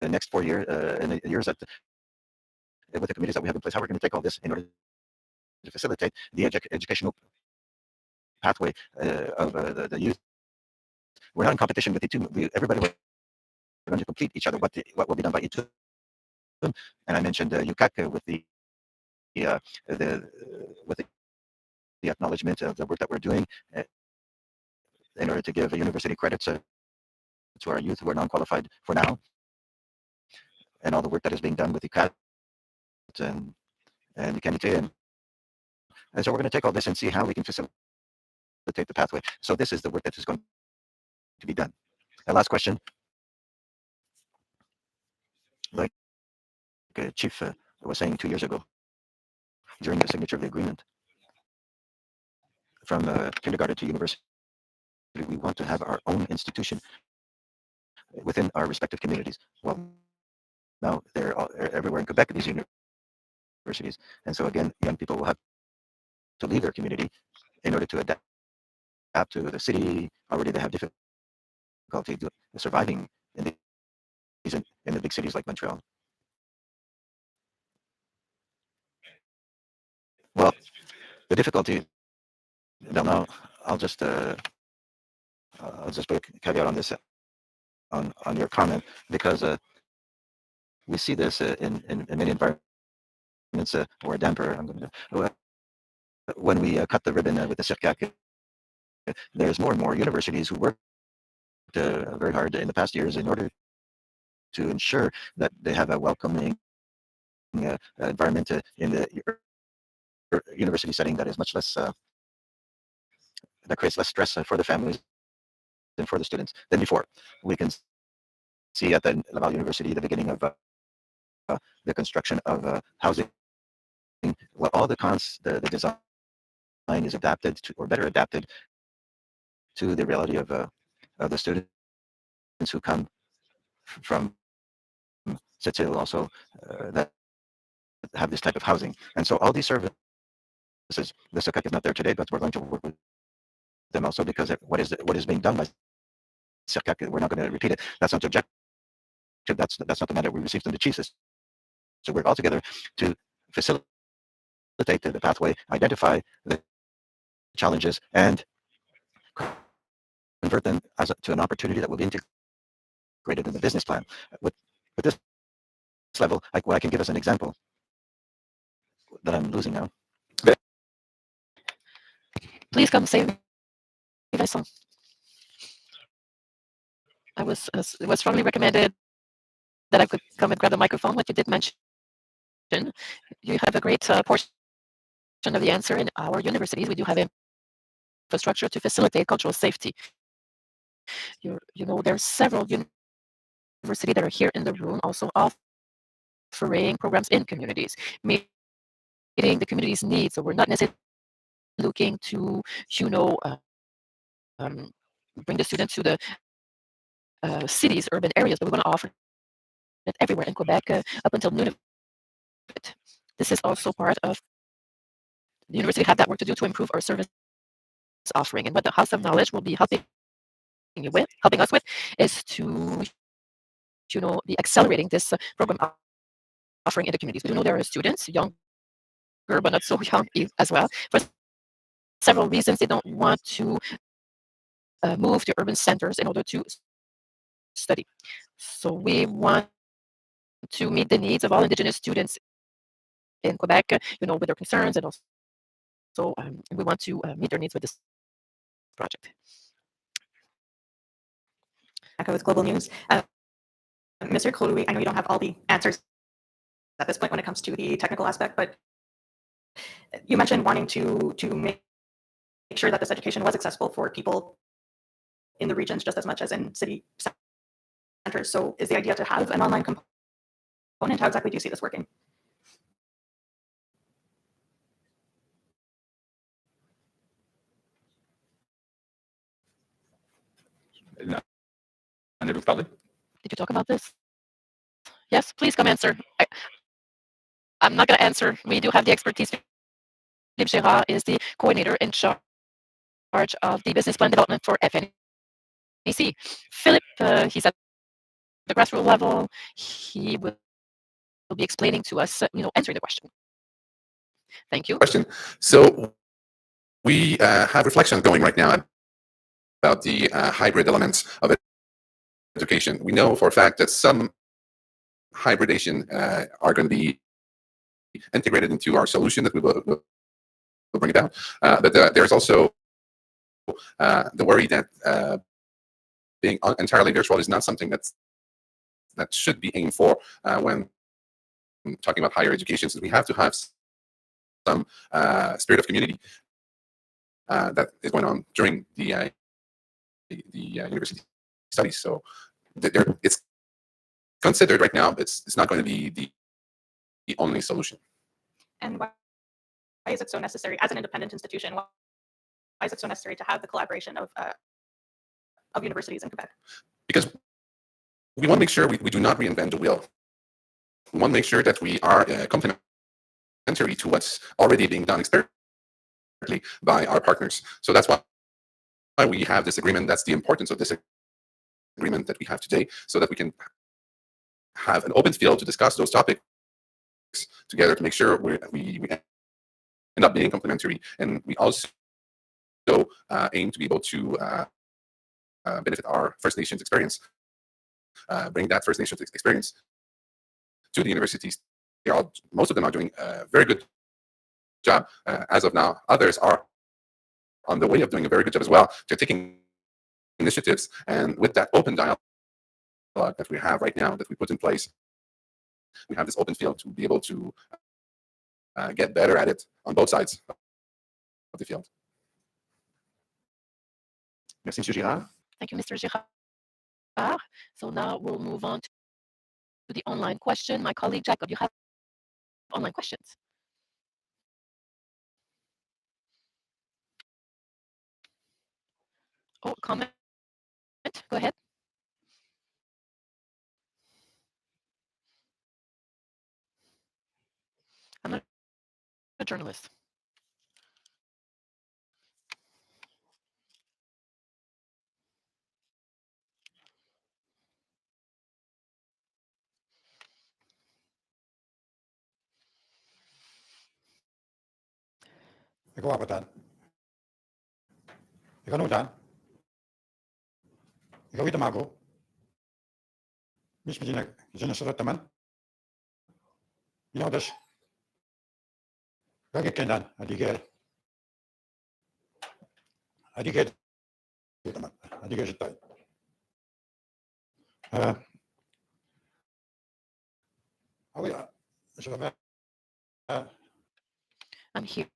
next 4 years, in the years with the committees that we have in place, how we're going to take all this in order to facilitate the educational pathway of the youth. We're not in competition with UTUM. Everybody we're going to complete each other. What will be done by UTUM, and I mentioned UCAC with the acknowledgement of the work that we're doing in order to give university credits to our youth who are non-qualified for now, and all the work that is being done with the CAT and the Canite. And so we're going to take all this and see how we can facilitate the pathway. So this is the work that is going to be done. And last question. Like Chief was saying 2 years ago during the signature of the agreement, from kindergarten to university, we want to have our own institution within our respective communities. Well, now they're everywhere in Quebec, these universities. And so again, young people will have to leave their community in order to adapt to the city. Already they have difficulty surviving in the big cities like Montreal. Well, the difficulty, now I'll just put a caveat on this, on your comment, because we see this in many environments or a damper. When we cut the ribbon with the CIRCAC, there's more and more universities who worked very hard in the past years in order to ensure that they have a welcoming environment in the university setting that is much less, that creates less stress for the families and for the students than before. We can see at the Laval University the beginning of the construction of housing. Well, all the design is adapted to, or better adapted to, the reality of the students who come from Sept-Îles, also that have this type of housing. And so all these services, the SOCAC is not there today, but we're going to work with them also because what is being done by SOCAC, we're not going to repeat it. That's not the objective. That's not the mandate we received from the chiefs. So we're all together to facilitate the pathway, identify the challenges, and convert them to an opportunity that will be integrated in the business plan. With this level, I can give us an example that I'm losing now. Please come save me, Vincent. It was strongly recommended that I could come and grab the microphone, like you did mention. You have a great portion of the answer in our universities. We do have infrastructure to facilitate cultural safety. There's several universities that are here in the room also offering programs in communities, meeting the community's needs. So we're not necessarily looking to, bring the students to the cities, urban areas, but we're going to offer it everywhere in Quebec up until Nunavut. This is also part of the university have that work to do to improve our service offering. And what the House of Knowledge will be helping us with is to, be accelerating this program offering in the communities. We do know there are students, younger but not so young as well. For several reasons, they don't want to move to urban centers in order to study. So we want to meet the needs of all Indigenous students in Quebec, with their concerns, and also we want to meet their needs with this project. Echo with Global News. Mr. Clouy, I know you don't have all the answers at this point when it comes to the technical aspect, but you mentioned wanting to make sure that this education was accessible for people in the regions just as much as in city centers. So is the idea to have an online component? How exactly do you see this working? Did you talk about this? Yes, please come answer. I'm not going to answer. We do have the expertise. Philippe Girard is the coordinator in charge of the business plan development for FNAC. Philip, he's at the grassroots level. He will be explaining to us, answering the question. Thank you. Question. So we have reflections going right now about the hybrid elements of education. We know for a fact that some hybridation are going to be integrated into our solution that we will bring it down. But there's also the worry that being entirely virtual is not something that should be aimed for when talking about higher education. So we have to have some spirit of community that is going on during the university studies. So it's considered right now. It's not going to be the only solution. And why is it so necessary as an independent institution? Why is it so necessary to have the collaboration of universities in Quebec? Because we want to make sure we do not reinvent the wheel. We want to make sure that we are complementary to what's already being done experimentally by our partners. So that's why we have this agreement. That's the importance of this agreement that we have today, so that we can have an open field to discuss those topics together to make sure we end up being complementary. And we also aim to be able to benefit our First Nations experience, bring that First Nations experience to the universities. Most of them are doing a very good job as of now. Others are on the way of doing a very good job as well. They're taking initiatives, and with that open dialogue that we have right now, that we put in place, we have this open field to be able to get better at it on both sides of the field. Merci, Monsieur Girard. Thank you, Mr. Girard. So now we'll move on to the online question. My colleague Jacob, you have online questions. Oh, comment. Go ahead. journalist. Ikaw apatan. Ikaw nudan. Ikaw itamago. مش مدينة جنة شرط تمن يقدش كاجي كندان أديجير تمن أديجير جتاي أوي شباب I'm here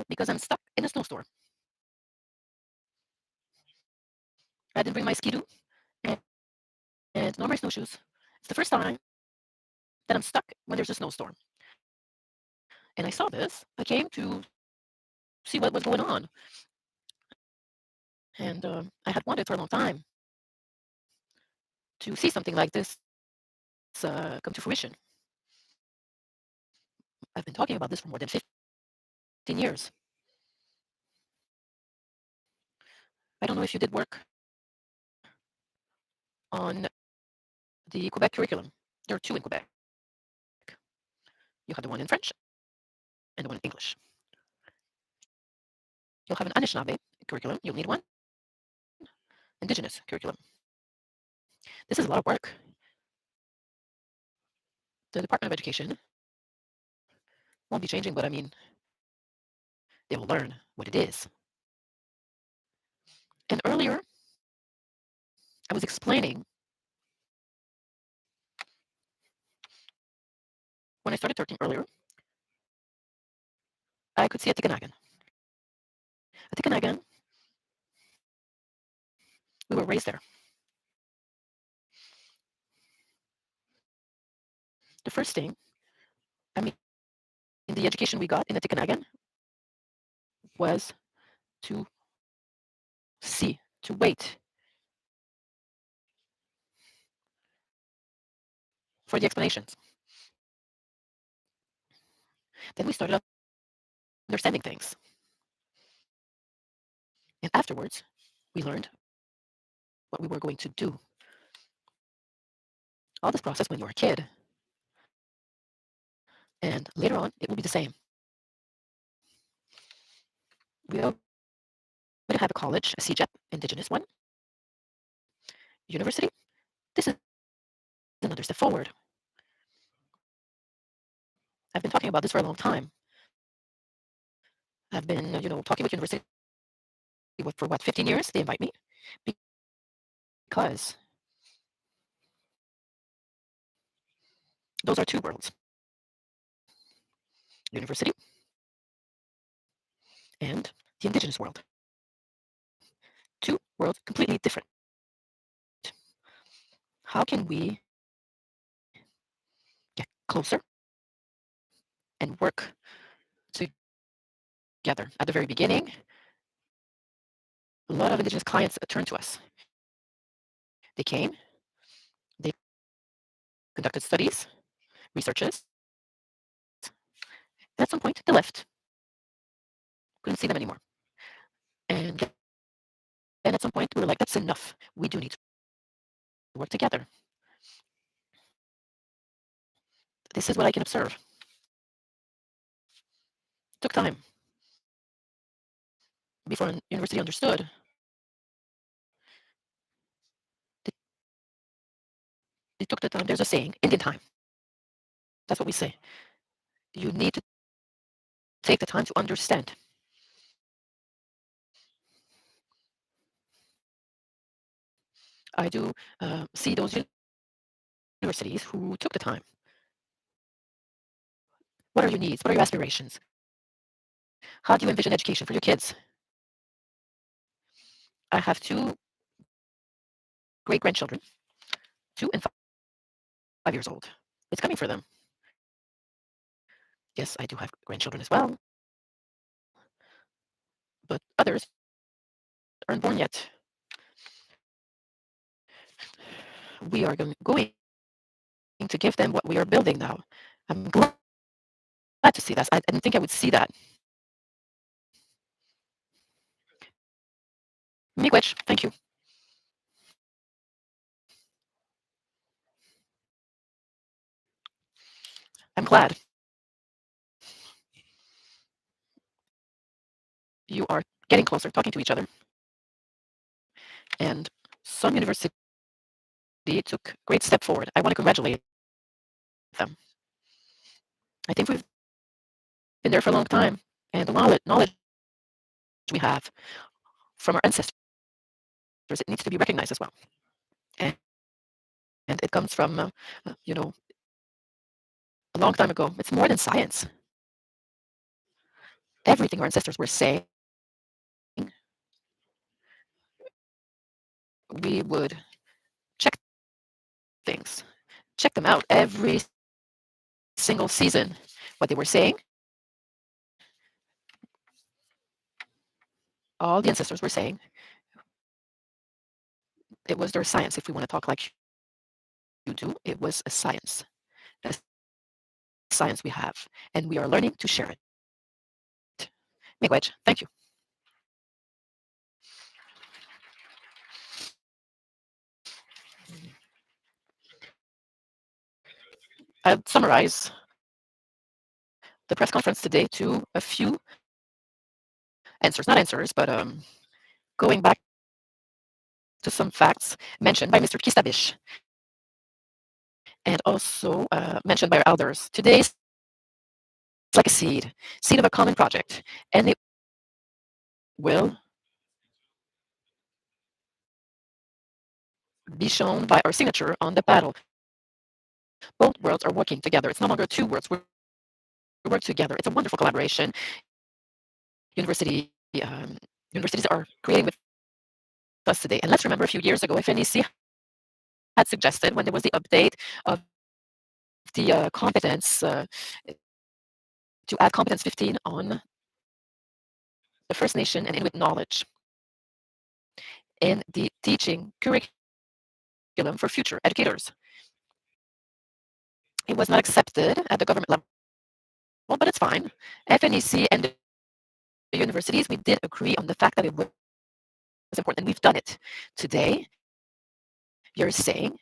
because I'm stuck in a snowstorm. I didn't bring my ski-doo and nor my snowshoes. It's the first time that I'm stuck when there's a snowstorm. And I saw this. I came to see what was going on. And I had wanted for a long time to see something like this come to fruition. I've been talking about this for more than 15 years. I don't know if you did work on the Quebec curriculum. There are two in Quebec. You have the one in French and the one in English. You'll have an Anishinaabe curriculum. You'll need one Indigenous curriculum. This is a lot of work. The Department of Education won't be changing, but I mean, they will learn what it is. And earlier, I was explaining when I started talking earlier, I could see a Tikanagan. A Tikanagan, we were raised there. The first thing, I mean, in the education we got in the Tikanagan was to see, to wait for the explanations. Then we started understanding things. And afterwards, we learned what we were going to do. All this process when you were a kid. And later on, it will be the same. We already have a college, a CEGEP, Indigenous one. University, this is another step forward. I've been talking about this for a long time. I've been, talking with university for 15 years? They invite me because those are two worlds. University and the Indigenous world. Two worlds completely different. How can we get closer and work together? At the very beginning, a lot of Indigenous clients turned to us. They came, they conducted studies, researches, and at some point they left. Couldn't see them anymore. And then at some point we were like, that's enough. We do need to work together. This is what I can observe. It took time before a university understood. It took the time. There's a saying, Indian time. That's what we say. You need to take the time to understand. I do see those universities who took the time. What are your needs? What are your aspirations? How do you envision education for your kids? I have two great-grandchildren, 2 and 5 years old. It's coming for them. Yes, I do have grandchildren as well, but others aren't born yet. We are going to give them what we are building now. I'm glad glad to see that. I didn't think I would see that. Miigwech, thank you. I'm glad you are getting closer, talking to each other. And some university took a great step forward. I want to congratulate them. I think we've been there for a long time, and the knowledge we have from our ancestors, it needs to be recognized as well. And, and it comes from, a long time ago. It's more than science. Everything our ancestors were saying, we would check things, check them out every single season. What they were saying, all the ancestors were saying, it was their science. If we want to talk like you do, it was a science we have, and we are learning to share it. Miigwech, thank you. I'll summarize the press conference today to a few answers, not answers, but going back to some facts mentioned by Mr. Kistabish and also mentioned by our elders. Today's like a seed of a common project, and it will be shown by our signature on the paddle. Both worlds are working together. It's no longer two worlds. We work together. It's a wonderful collaboration. Universities are creating with us today. And let's remember a few years ago, FNEC had suggested when there was the update of the competence to add competence 15 on the First Nation and Inuit knowledge in the teaching curriculum for future educators. It was not accepted at the government level, but it's fine. FNEC and the universities, we did agree on the fact that it was important, and we've done it. Today, you're saying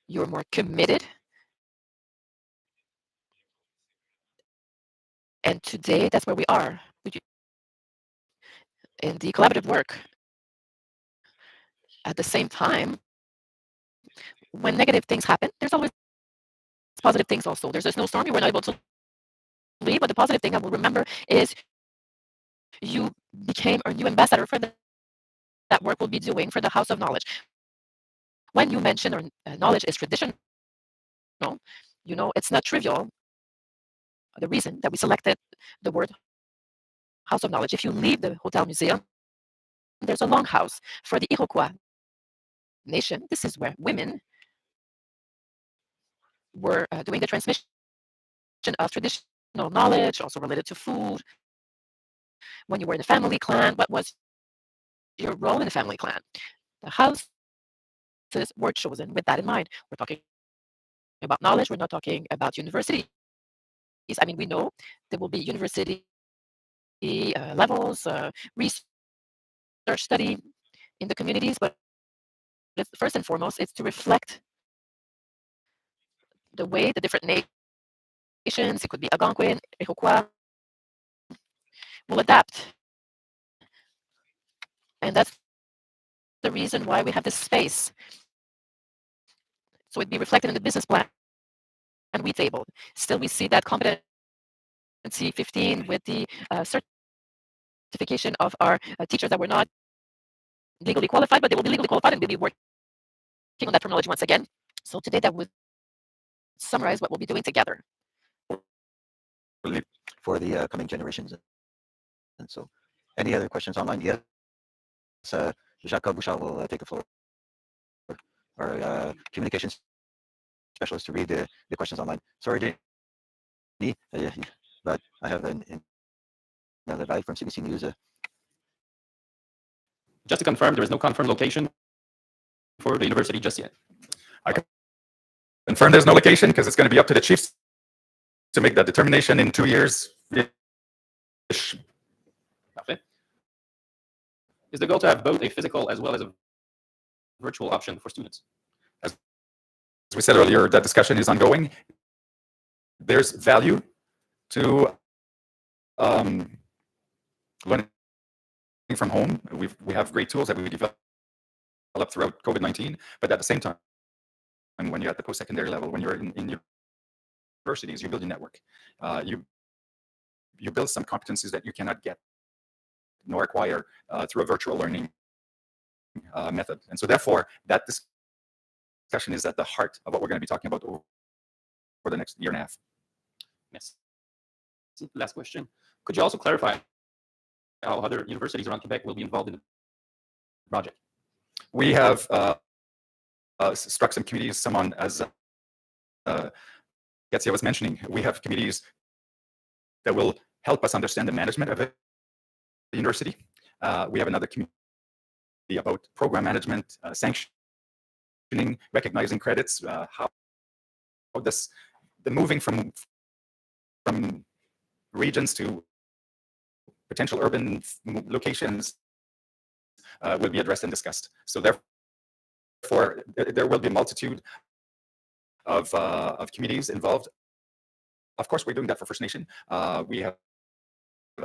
you're more committed, and today that's where we are in the collaborative work. At the same time, when negative things happen, there's always positive things also. There's a snowstorm, you were not able to leave, but the positive thing I will remember is you became a new ambassador for that work we'll be doing for the House of Knowledge. When you mention or knowledge is traditional, it's not trivial. The reason that we selected the word House of Knowledge, if you leave the Hotel Museum, there's a longhouse for the Iroquois nation. This is where women were doing the transmission of traditional knowledge, also related to food. When you were in the family clan, what was your role in the family clan? The houses were chosen with that in mind. We're talking about knowledge. We're not talking about universities. I mean, we know there will be university levels, research study in the communities, but first and foremost, it's to reflect the way the different nations, it could be Algonquin, Iroquois, will adapt. And that's the reason why we have this space. So it'd be reflected in the business plan and we tabled. Still, we see that competency 15 with the certification of our teachers that were not legally qualified, but they will be legally qualified, and we'll be working on that terminology once again. So today that would summarize what we'll be doing together for the coming generations. And so, any other questions online? Yes, Jacques Bouchard will take the floor. Our communications specialist to read the questions online. Sorry, Denis, but I have another guy from CBC News. Just to confirm, there is no confirmed location for the university just yet. I confirm there's no location because it's going to be up to the chiefs to make that determination in 2 years. Parfait. Is the goal to have both a physical as well as a virtual option for students? As we said earlier, that discussion is ongoing. There's value to learning from home. We have great tools that we developed throughout COVID-19, but at the same time, when you're at the post-secondary level, when you're in universities, you build your network. You build some competencies that you cannot get nor acquire through a virtual learning method. And so therefore, that discussion is at the heart of what we're going to be talking about over the next year and a half. Yes. Last question. Could you also clarify how other universities around Quebec will be involved in the project? We have struck some committees, some on, as Getsia was mentioning, we have committees that will help us understand the management of the university. We have another committee about program management, sanctioning, recognizing credits, how this, the moving from regions to potential urban locations will be addressed and discussed. So therefore, there will be a multitude of committees involved. Of course, we're doing that for First Nation. We have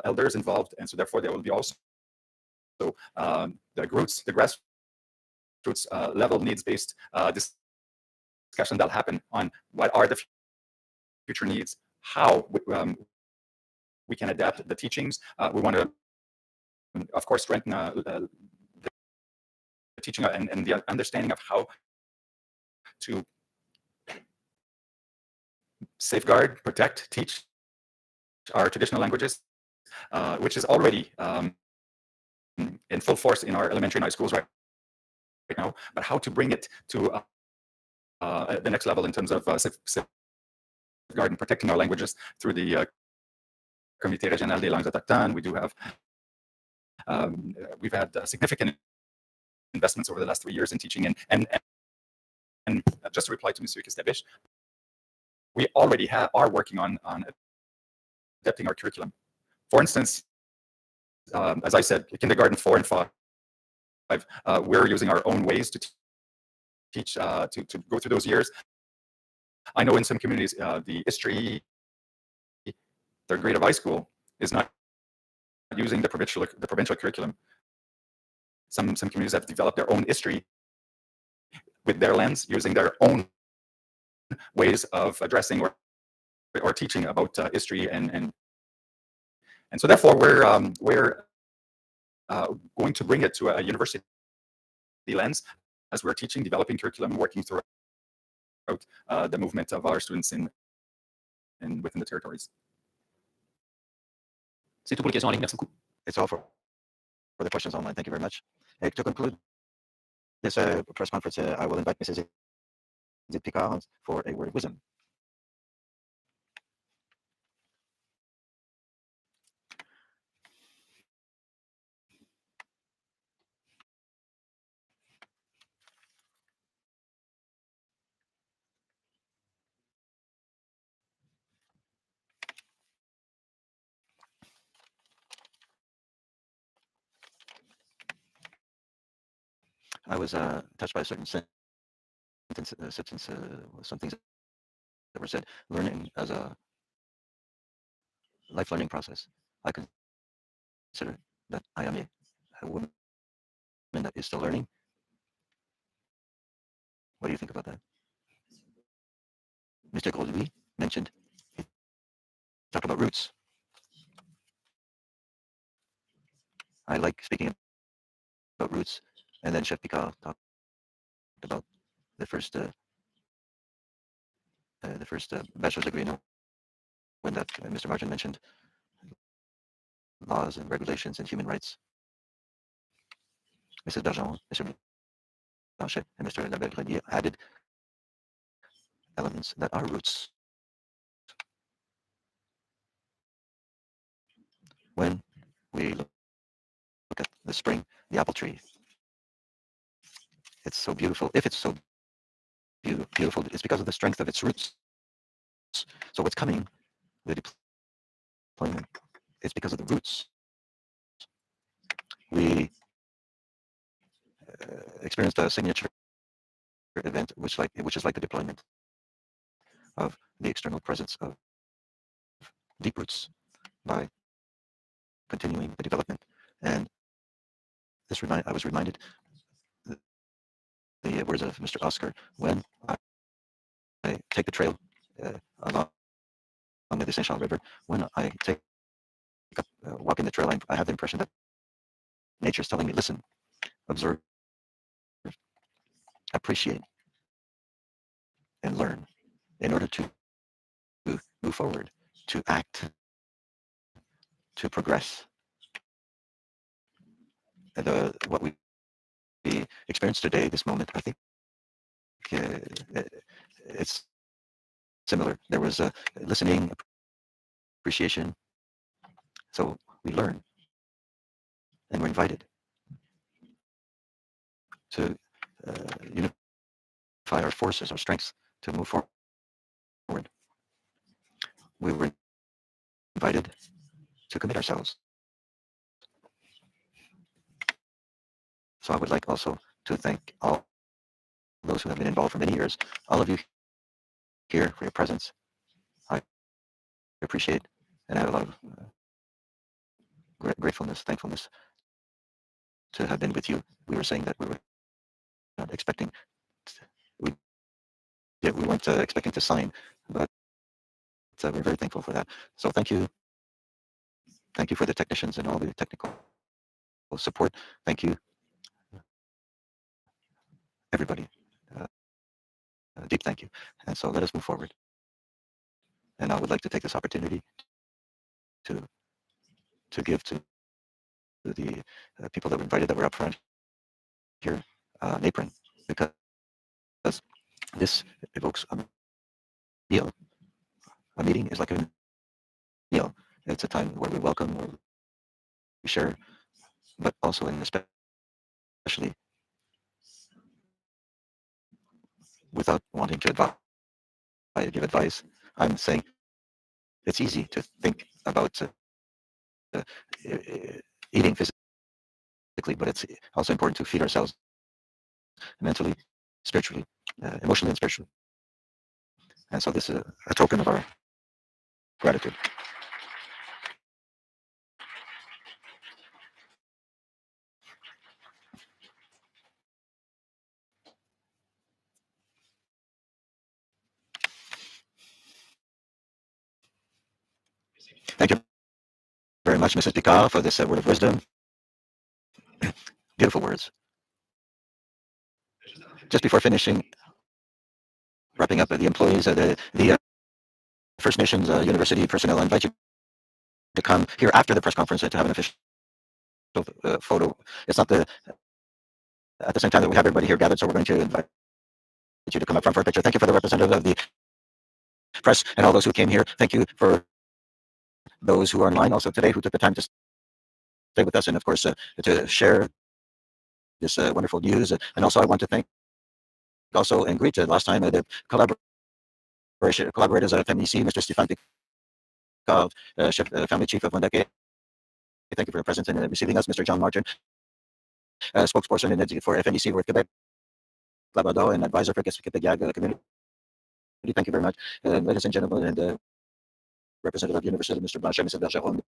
elders involved, and so therefore there will be also the grassroots level needs-based discussion that'll happen on what are the future needs, how we can adapt the teachings. We want to, of course, strengthen the teaching and the understanding of how to safeguard, protect, teach our traditional languages, which is already in full force in our elementary and high schools right now, but how to bring it to the next level in terms of safeguarding, protecting our languages through the Comité Régional des Langues Autochtones. We do have, we've had significant investments over the last 3 years in teaching, and just to reply to Monsieur Kistabish, we already are working on adapting our curriculum. For instance, as I said, kindergarten 4 and 5, we're using our own ways to teach, to go through those years. I know in some communities, the history, third grade of high school is not using the provincial curriculum. Some communities have developed their own history with their lens, using their own ways of addressing or teaching about history, and so therefore we're going to bring it to a university lens as we're teaching, developing curriculum, working throughout the movement of our students in within the territories. C'est tout pour les questions en ligne. Merci beaucoup. It's all for the questions online. Thank you very much. To conclude this press conference, I will invite Mrs. Edith Picard for a word of wisdom. I was touched by a certain sentence, some things that were said. Learning as a life learning process. I consider that I am a woman that is still learning. What do you think about that? Mr. Gros-Louis mentioned, he talked about roots. I like speaking about roots. And then Chef Picard talked about the first bachelor's degree, when that Mr. Martin mentioned laws and regulations and human rights. Mrs. Bergeron, Mr. Blanchet, and Mr. Labelle-Grenier added elements that are roots. When we look at the spring, the apple tree, it's so beautiful. If it's so beautiful, it's because of the strength of its roots. So what's coming the deployment, it's because of the roots. We experienced a signature event, which is like the deployment of the external presence of deep roots by continuing the development. And I was reminded the words of Mr. Oscar when I take the trail along the Saint Charles River. When I take walk in the trail, I have the impression that nature is telling me, listen, observe, appreciate, and learn in order to move forward, to act, to progress. And what we experience today, this moment, I think it's similar. There was listening, appreciation. So we learn, and we're invited to unify our forces, our strengths to move forward. We were invited to commit ourselves. So I would like also to thank all those who have been involved for many years, all of you here for your presence. I appreciate, and I have a lot of gratefulness, thankfulness to have been with you. We were saying that we were not expecting, we weren't expecting to sign, but we're very thankful for that. So thank you for the technicians and all the technical support. Thank you, everybody. A deep thank you. And so let us move forward. And I would like to take this opportunity to give to the people that were invited that were up front here an apron, because this evokes a meal. A meeting is like a meal. It's a time where we welcome, where we share, but also and especially without wanting to give advice, I'm saying it's easy to think about eating physically, but it's also important to feed ourselves mentally, spiritually, emotionally, and spiritually. And so this is a token of our gratitude. Thank you very much, Mrs. Picard, for this word of wisdom. Beautiful words. Just before finishing, wrapping up the employees, the First Nations University personnel, I invite you to come here after the press conference to have an official photo. It's not at the same time that we have everybody here gathered, so we're going to invite you to come up front for a picture. Thank you for the representative of the press and all those who came here. Thank you for those who are online also today who took the time to stay with us and, of course, to share this wonderful news. And also I want to thank also and greet last time the collaborators at FMEC, Mr. Stéphane Picard, family chief of Wendake. Thank you for your presence and receiving us, Mr. John Martin, spokesperson for FMEC with Quebec, Labrador, and advisor for Quebec community. Thank you very much, ladies and gentlemen, and representative of University, Mr. Blanchet, Mr. Bergeron.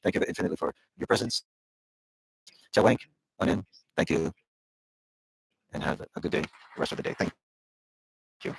Thank you infinitely for your presence. Chawank, Onin, thank you, and have a good day, the rest of the day. Thank you.